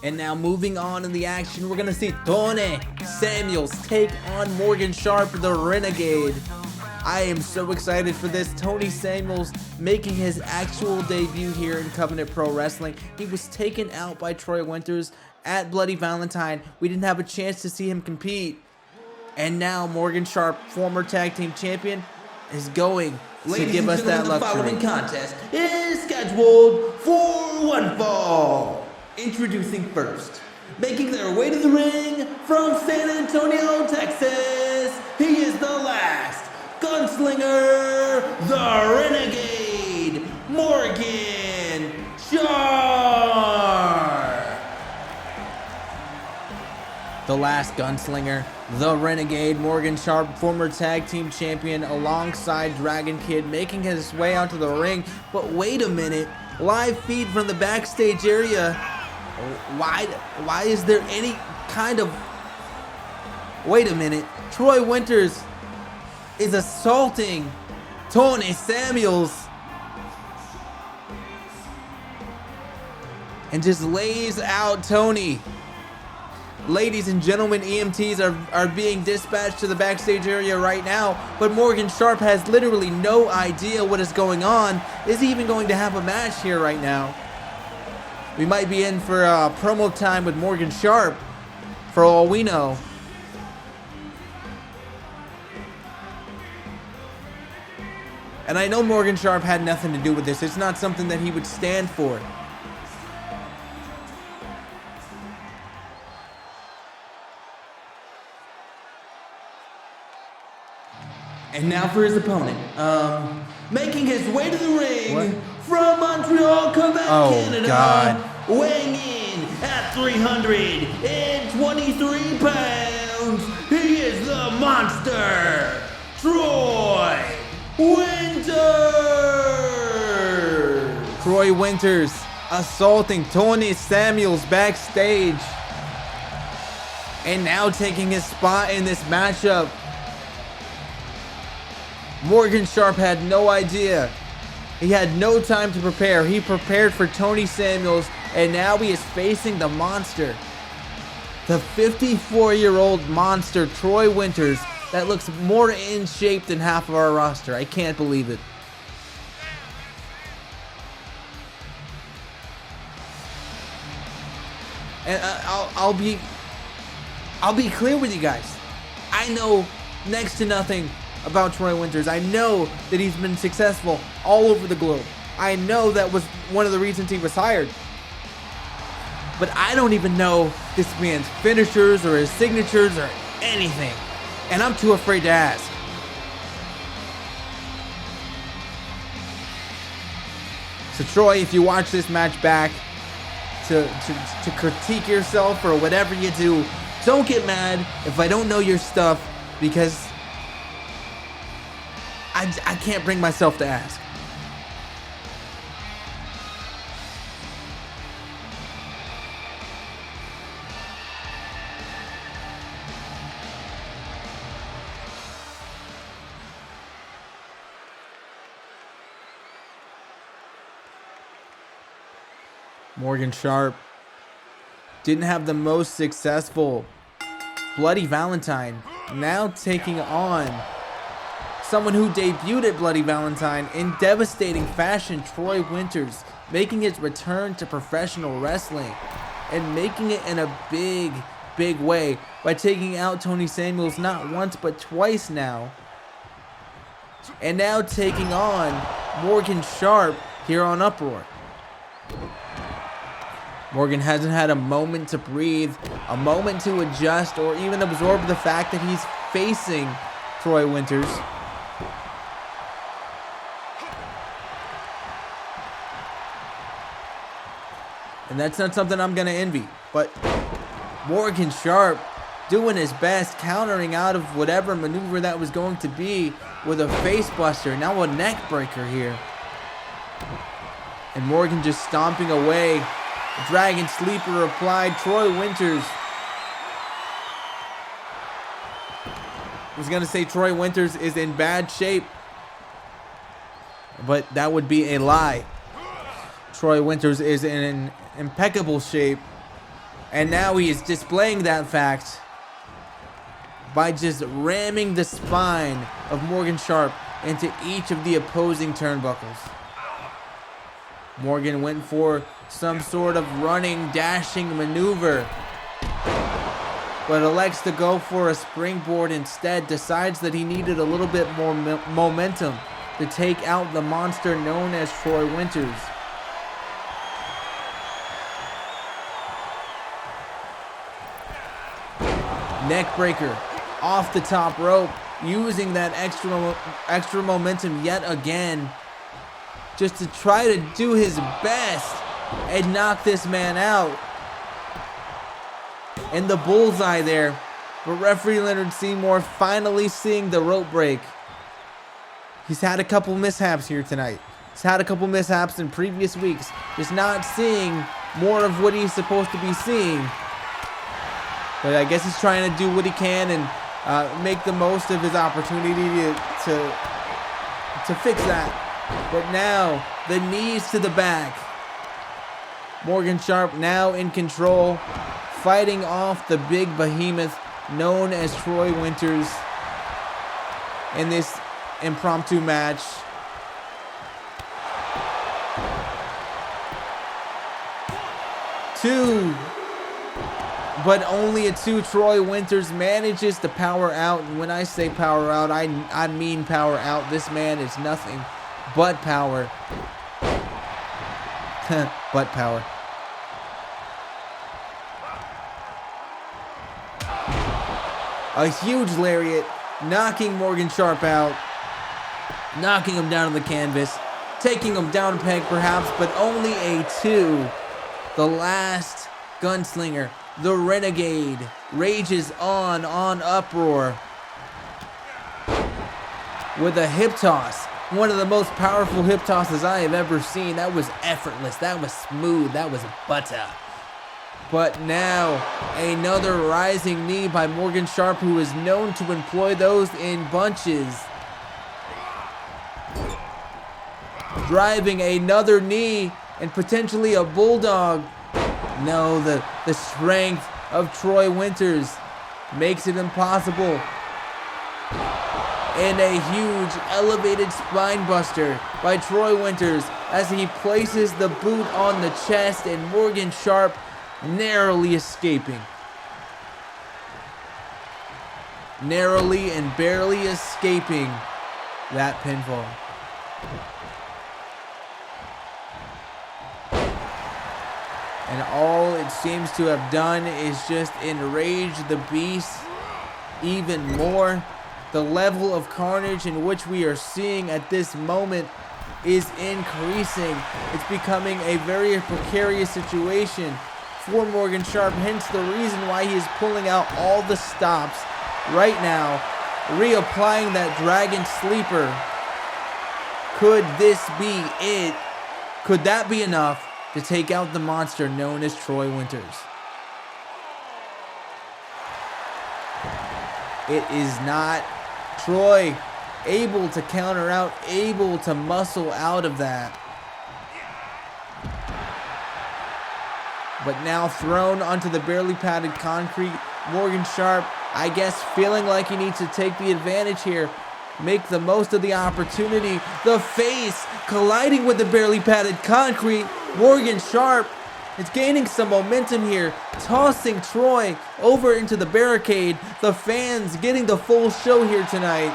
Speaker 1: And now moving on in the action, we're going to see Tony Samuels take on Morgan Sharp, the Renegade. I am so excited for this. Tony Samuels making his actual debut here in Covenant Pro Wrestling. He was taken out by Troy Winters at Bloody Valentine. We didn't have a chance to see him compete. And now Morgan Sharp, former tag team champion, is going to give us that luxury.
Speaker 2: The following contest is scheduled for one fall. Introducing first, making their way to the ring from San Antonio, Texas, he is the last gunslinger, the Renegade, Morgan Sharp.
Speaker 1: The the last gunslinger, the Renegade, Morgan Sharp, former tag team champion, alongside Dragon Kid, making his way out to the ring. But wait a minute, live feed from the backstage area. Why is there any kind of... Wait a minute, Troy Winters is assaulting Tony Samuels and just lays out Tony. Ladies and gentlemen, EMTs are being dispatched to the backstage area right now, but Morgan Sharp has literally no idea what is going on. Is he even going to have a match here right now? We might be in for promo time with Morgan Sharp, for all we know. And I know Morgan Sharp had nothing to do with this. It's not something that he would stand for.
Speaker 2: And now for his opponent. Making his way to the ring from Montreal, Quebec, Canada.
Speaker 1: God.
Speaker 2: Weighing in at 323 pounds. He is the monster, Troy Winters.
Speaker 1: Troy Winters assaulting Tony Samuels backstage. And now taking his spot in this matchup. Morgan Sharp had no idea. He had no time to prepare. He prepared for Tony Samuels, and now he is facing the monster. The 54-year-old monster, Troy Winters, that looks more in shape than half of our roster. I can't believe it. And I'll be clear with you guys. I know next to nothing about Troy Winters. I know that he's been successful all over the globe. I know that was one of the reasons he was hired. But I don't even know this man's finishers or his signatures or anything. And I'm too afraid to ask. So Troy, if you watch this match back to critique yourself or whatever you do, don't get mad if I don't know your stuff, because I can't bring myself to ask. Morgan Sharp didn't have the most successful Bloody Valentine, now taking on someone who debuted at Bloody Valentine in devastating fashion, Troy Winters, making his return to professional wrestling and making it in a big way by taking out Tony Samuels not once but twice now. And now taking on Morgan Sharp here on Uproar. Morgan hasn't had a moment to breathe, a moment to adjust, or even absorb the fact that he's facing Troy Winters. And that's not something I'm going to envy. But Morgan Sharp doing his best, countering out of whatever maneuver that was going to be with a face buster. Now a neck breaker here. And Morgan just stomping away. Dragon Sleeper applied. Troy Winters. I was going to say Troy Winters is in bad shape, but that would be a lie. Troy Winters is in impeccable shape, and now he is displaying that fact by just ramming the spine of Morgan Sharp into each of the opposing turnbuckles. Morgan went for some sort of running, dashing maneuver, but elects to go for a springboard instead. Decides that he needed a little bit more momentum to take out the monster known as Troy Winters. Neck breaker off the top rope, using that extra momentum yet again, just to try to do his best and knock this man out. in the bullseye there. But referee Leonard Seymour finally seeing the rope break. He's had a couple mishaps here tonight. He's had a couple mishaps in previous weeks. Just not seeing more of what he's supposed to be seeing. But I guess he's trying to do what he can and make the most of his opportunity to fix that. But now, the knees to the back. Morgan Sharp now in control, fighting off the big behemoth known as Troy Winters in this impromptu match. Two, but only a two. Troy Winters manages to power out, and when I say power out, I mean power out. This man is nothing but power. But power. A huge lariat, knocking Morgan Sharp out, knocking him down on the canvas, taking him down a peg perhaps, but only a two. The last gunslinger, the renegade, rages on Uproar with a hip toss. One of the most powerful hip tosses I have ever seen. That was effortless, that was smooth, that was butter. But now, another rising knee by Morgan Sharp, who is known to employ those in bunches. Driving another knee and potentially a bulldog. No, the strength of Troy Winters makes it impossible. And a huge elevated spine buster by Troy Winters as he places the boot on the chest, and Morgan Sharp narrowly escaping. Narrowly and barely escaping that pinfall. And all it seems to have done is just enrage the beast even more. The level of carnage in which we are seeing at this moment is increasing. It's becoming a very precarious situation for Morgan Sharp, hence the reason why he is pulling out all the stops right now, reapplying that Dragon Sleeper. Could this be it? Could that be enough to take out the monster known as Troy Winters? It is not. Troy able to counter out, able to muscle out of that. But now thrown onto the barely padded concrete. Morgan Sharp, I guess, feeling like he needs to take the advantage here. Make the most of the opportunity. The face colliding with the barely padded concrete. Morgan Sharp is gaining some momentum here, tossing Troy over into the barricade. The fans getting the full show here tonight.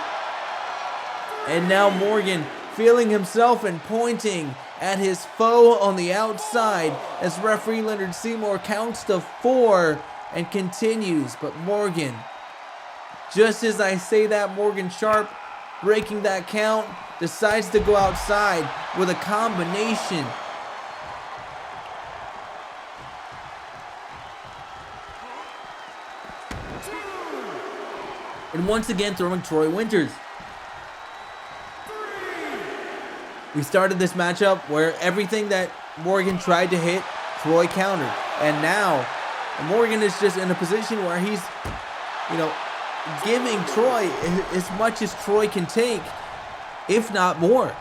Speaker 1: And now Morgan feeling himself and pointing at his foe on the outside as referee Leonard Seymour counts to 4 and continues. But Morgan, just as I say that, Morgan Sharp, breaking that count, decides to go outside with a combination. And once again throwing Troy Winters. We started this matchup where everything that Morgan tried to hit, Troy countered. And now, Morgan is just in a position where he's, giving Troy as much as Troy can take, if not more.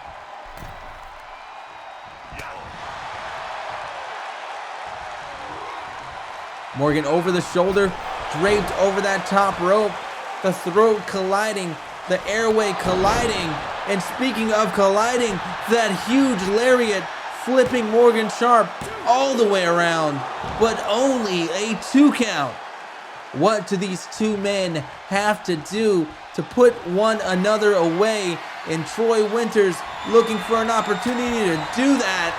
Speaker 1: Morgan over the shoulder, draped over that top rope. The throat colliding, the airway colliding, and speaking of colliding, that huge lariat flipping Morgan Sharp all the way around, but only a 2 count. What do these two men have to do to put one another away? And Troy Winters looking for an opportunity to do that.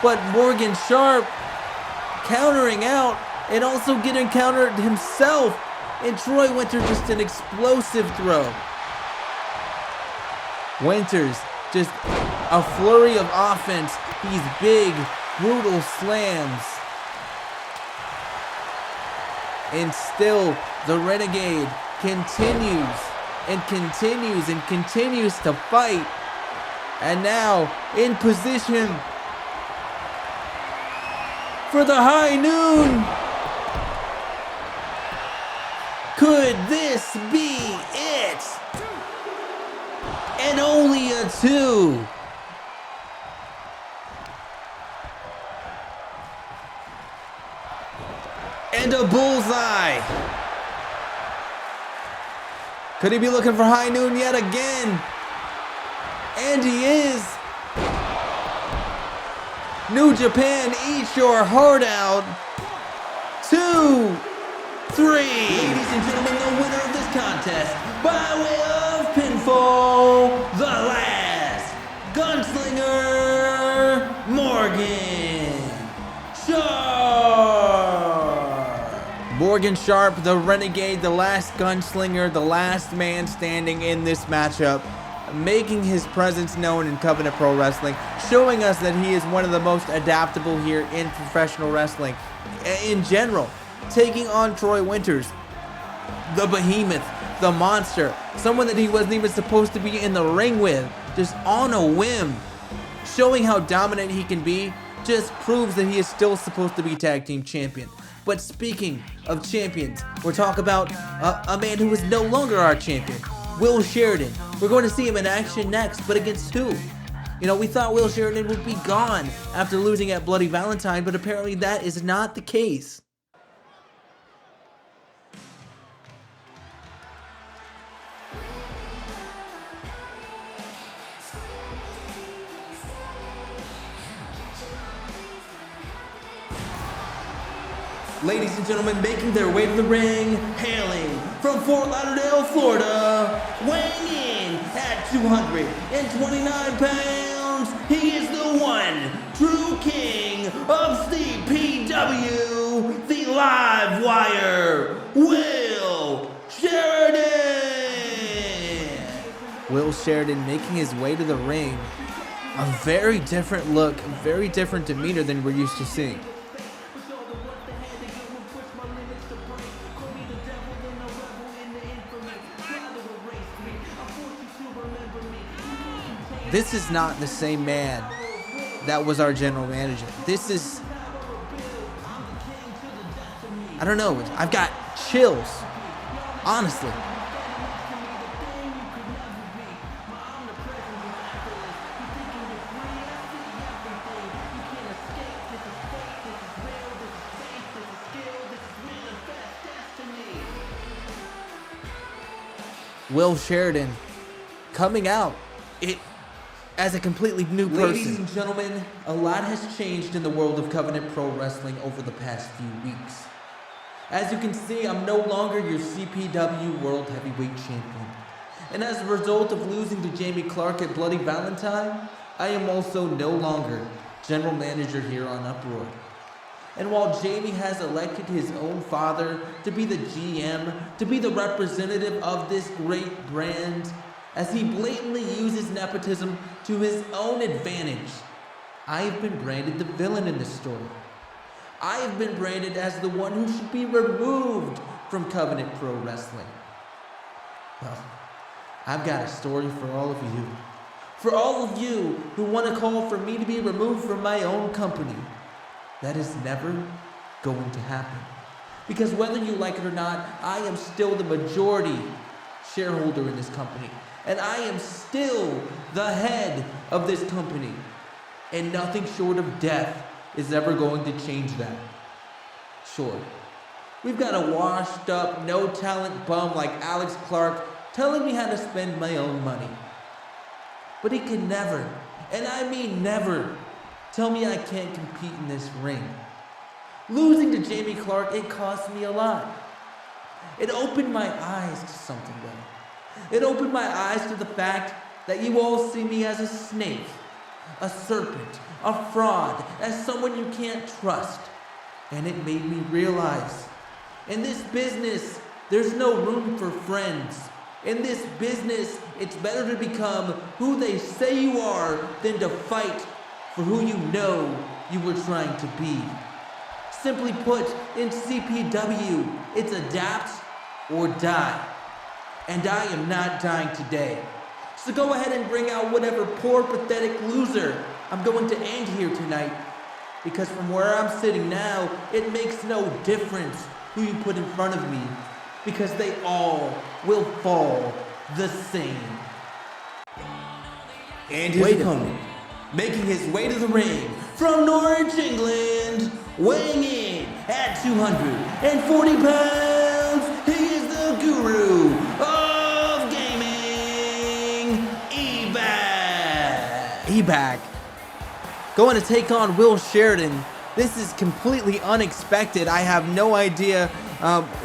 Speaker 1: But Morgan Sharp countering out and also getting countered himself. And Troy Winters just an explosive throw. Winters just a flurry of offense. These big, brutal slams. And still, the Renegade continues and continues and continues to fight. And now, in position for the high noon. Could this be it? And only a 2. And a bullseye. Could he be looking for high noon yet again? And he is. New Japan, eat your heart out. 2, 3.
Speaker 2: Ladies and gentlemen, the winner of this contest, by way of pinfall, the last gunslinger, Morgan Sharp.
Speaker 1: Morgan Sharp, the Renegade, the last gunslinger, the last man standing in this matchup, making his presence known in Covenant Pro Wrestling, showing us that he is one of the most adaptable here in professional wrestling in general, taking on Troy Winters, the behemoth, the monster, someone that he wasn't even supposed to be in the ring with, just on a whim. Showing how dominant he can be just proves that he is still supposed to be tag team champion. But speaking of champions, we're talking about a man who is no longer our champion, Will Sheridan. We're going to see him in action next, but against who? You know, we thought Will Sheridan would be gone after losing at Bloody Valentine, but apparently that is not the case.
Speaker 2: Ladies and gentlemen, making their way to the ring, hailing from Fort Lauderdale, Florida, weighing in at 229 pounds, he is the one true king of CPW, the Live Wire, Will Sheridan.
Speaker 1: Will Sheridan making his way to the ring. A very different look, a very different demeanor than we're used to seeing. This is not the same man that was our general manager. This is, I don't know, I've got chills, honestly. Will Sheridan coming out as a completely new person.
Speaker 2: Ladies and gentlemen, a lot has changed in the world of Covenant Pro Wrestling over the past few weeks. As you can see, I'm no longer your CPW World Heavyweight Champion. And as a result of losing to Jamie Clark at Bloody Valentine, I am also no longer General Manager here on Uproar. And while Jamie has elected his own father to be the GM, to be the representative of this great brand, as he blatantly uses nepotism to his own advantage, I have been branded the villain in this story. I have been branded as the one who should be removed from Covenant Pro Wrestling. Well, I've got a story for all of you. For all of you who want to call for me to be removed from my own company, that is never going to happen. Because whether you like it or not, I am still the majority shareholder in this company. And I am still the head of this company. And nothing short of death is ever going to change that. Sure, we've got a washed up, no talent bum like Alex Clark telling me how to spend my own money. But he can never, and I mean never, tell me I can't compete in this ring. Losing to Jamie Clark, it cost me a lot. It opened my eyes to something though. It opened my eyes to the fact that you all see me as a snake, a serpent, a fraud, as someone you can't trust. And it made me realize, in this business, there's no room for friends. In this business, it's better to become who they say you are than to fight for who you know you were trying to be. Simply put, in CPW, It's adapt or die. And I am not dying today. So go ahead and bring out whatever poor, pathetic loser I'm going to end here tonight. Because from where I'm sitting now, it makes no difference who you put in front of me. Because they all will fall the same. And his opponent, making his way to the ring from Norwich, England, weighing in at 240 pounds, he is the guru of gaming, Eback.
Speaker 1: Eback going to take on Will Sheridan. This is completely unexpected. I have no idea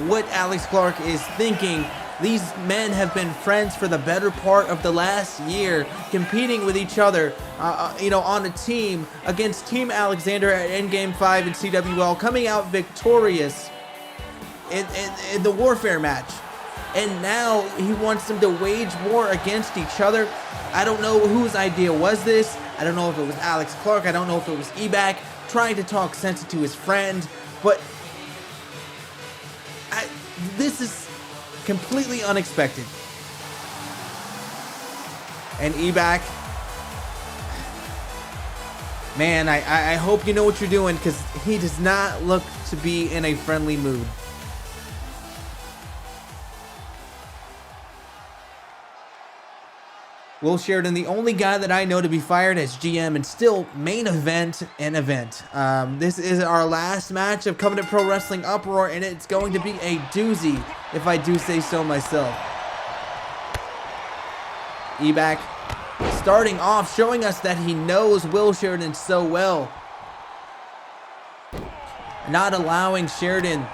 Speaker 1: what Alex Clark is thinking. These men have been friends for the better part of the last year, competing with each other, on a team against Team Alexander at Endgame 5 in CWL, coming out victorious in the Warfare match. And now he wants them to wage war against each other. I don't know whose idea was this. I don't know if it was Alex Clark. I don't know if it was Eback trying to talk sense to his friend. But this is completely unexpected. And Eback, man, I hope you know what you're doing, because he does not look to be in a friendly mood. Will Sheridan, the only guy that I know to be fired as GM and still main event an event. This is our last match of Covenant Pro Wrestling Uproar, and it's going to be a doozy, if I do say so myself. Eback starting off, showing us that he knows Will Sheridan so well. Not allowing Sheridan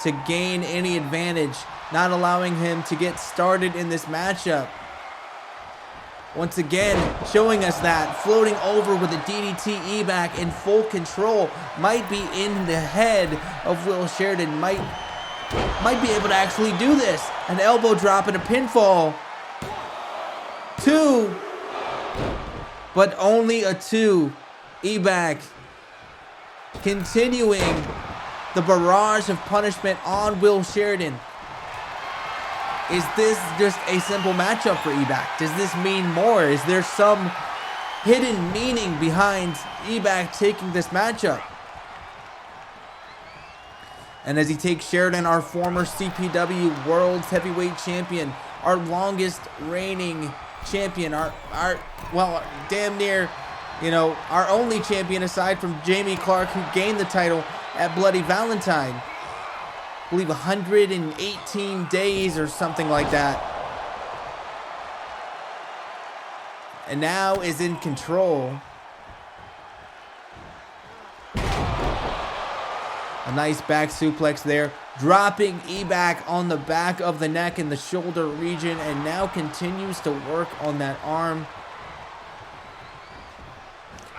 Speaker 1: to gain any advantage. Not allowing him to get started in this matchup. Once again, showing us that floating over with a DDT. Eback in full control, might be in the head of Will Sheridan, might be able to actually do this. An elbow drop and a pinfall. 2, but only a 2. Eback continuing the barrage of punishment on Will Sheridan. Is this just a simple matchup for Eback? Does this mean more? Is there some hidden meaning behind Eback taking this matchup? And as he takes Sheridan, our former CPW World's Heavyweight Champion, our longest reigning champion, our damn near, our only champion aside from Jamie Clark, who gained the title at Bloody Valentine. I believe 118 days or something like that. And now is in control. A nice back suplex there, dropping Eback on the back of the neck in the shoulder region, and now continues to work on that arm.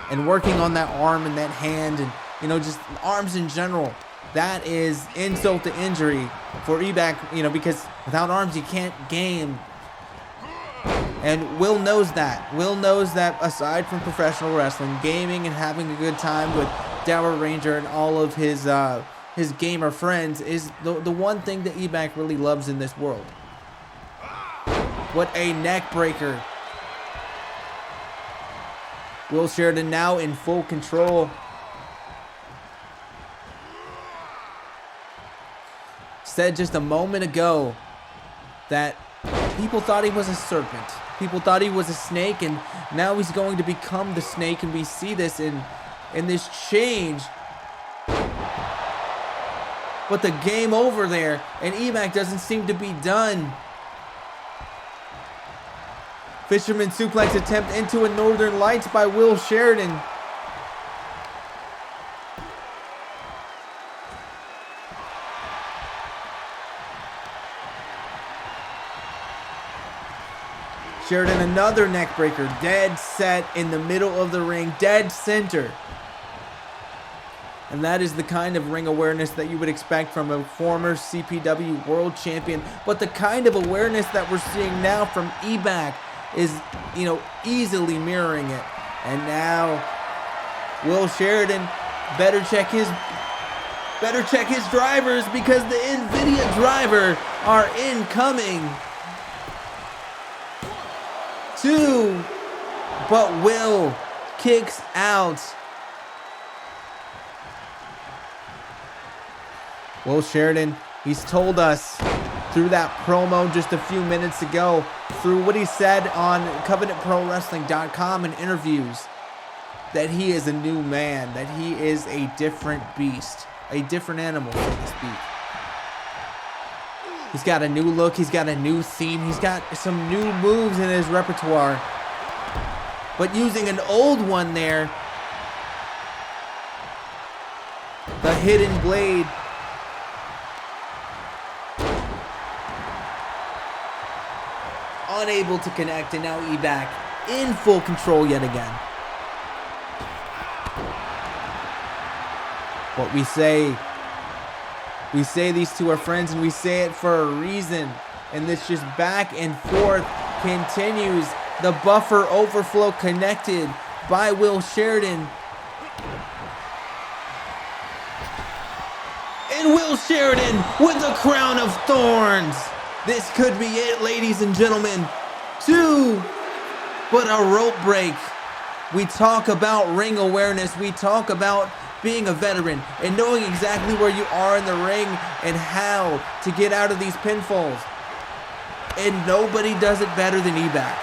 Speaker 1: And working on that arm and that hand, and just arms in general. That is insult to injury for Eback, because without arms you can't game. And Will knows that. Will knows that aside from professional wrestling, gaming and having a good time with Dower Ranger and all of his gamer friends is the one thing that Eback really loves in this world. What a neck breaker. Will Sheridan now in full control. Said just a moment ago that people thought he was a serpent. People thought he was a snake, and now he's going to become the snake, and we see this in this change. But the game over there, and Eback doesn't seem to be done. Fisherman suplex attempt into a Northern Lights by Will Sheridan. Sheridan, another neck breaker, dead set in the middle of the ring, dead center. And that is the kind of ring awareness that you would expect from a former CPW World Champion. But the kind of awareness that we're seeing now from Eback is, easily mirroring it. And now, Will Sheridan better check his Better check his drivers because the NVIDIA driver are incoming. 2, but Will kicks out. Will Sheridan, he's told us through that promo just a few minutes ago, through what he said on CovenantProWrestling.com in interviews, that he is a new man, that he is a different beast, a different animal, so to speak. He's got a new look, he's got a new theme, he's got some new moves in his repertoire, but using an old one there, the hidden blade. Unable to connect, and now Eback in full control yet again. What we say these two are friends, and we say it for a reason. And this just back and forth continues. The buffer overflow connected by Will Sheridan. And Will Sheridan with the crown of thorns. This could be it, ladies and gentlemen. 2, but a rope break. We talk about ring awareness. We talk about being a veteran and knowing exactly where you are in the ring and how to get out of these pinfalls. And nobody does it better than Eback.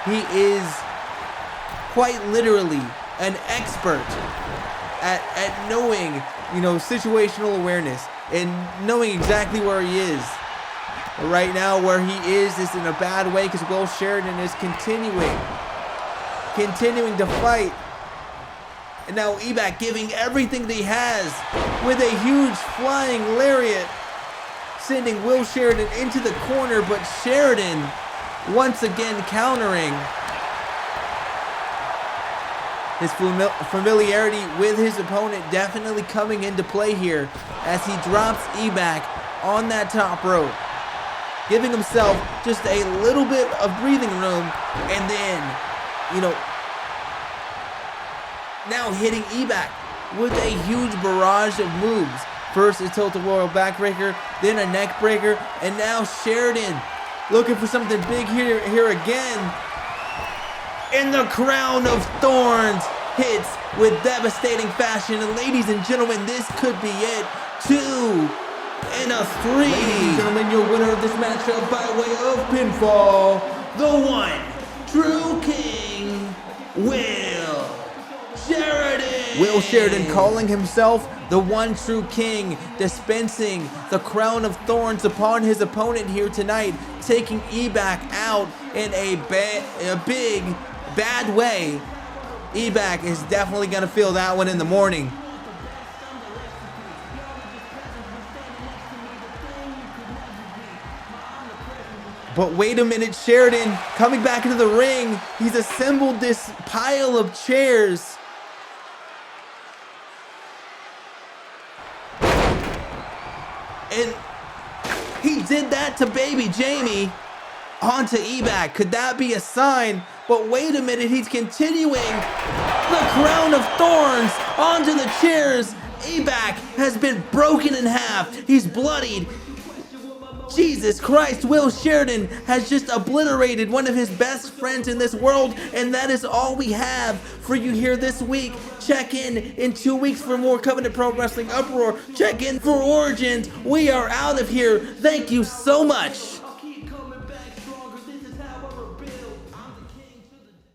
Speaker 1: He is quite literally an expert at knowing, situational awareness and knowing exactly where he is. Right now, where he is in a bad way because Will Sheridan is continuing to fight. And now Eback giving everything that he has with a huge flying lariat, sending Will Sheridan into the corner, but Sheridan once again countering. His familiarity with his opponent definitely coming into play here as he drops Eback on that top rope, giving himself just a little bit of breathing room, and then, now hitting Eback with a huge barrage of moves. First a tilt-a-whirl backbreaker, then a neck breaker, and now Sheridan looking for something big here again. And the crown of thorns hits with devastating fashion. And ladies and gentlemen, this could be it. 2 and a 3.
Speaker 2: Ladies and gentlemen, your winner of this matchup by way of pinfall, the one true king, Will Sheridan.
Speaker 1: Will Sheridan calling himself the one true king, dispensing the crown of thorns upon his opponent here tonight, taking Eback out in a big, bad way. Eback is definitely going to feel that one in the morning. But wait a minute, Sheridan coming back into the ring. He's assembled this pile of chairs. And he did that to baby Jamie onto Eback. Could that be a sign? But wait a minute, he's continuing the crown of thorns onto the chairs. Eback has been broken in half. He's bloodied. Jesus Christ, Will Sheridan has just obliterated one of his best friends in this world, and that is all we have for you here this week. Check in 2 weeks for more Covenant Pro Wrestling Uproar. Check in for Origins. We are out of here. Thank you so much.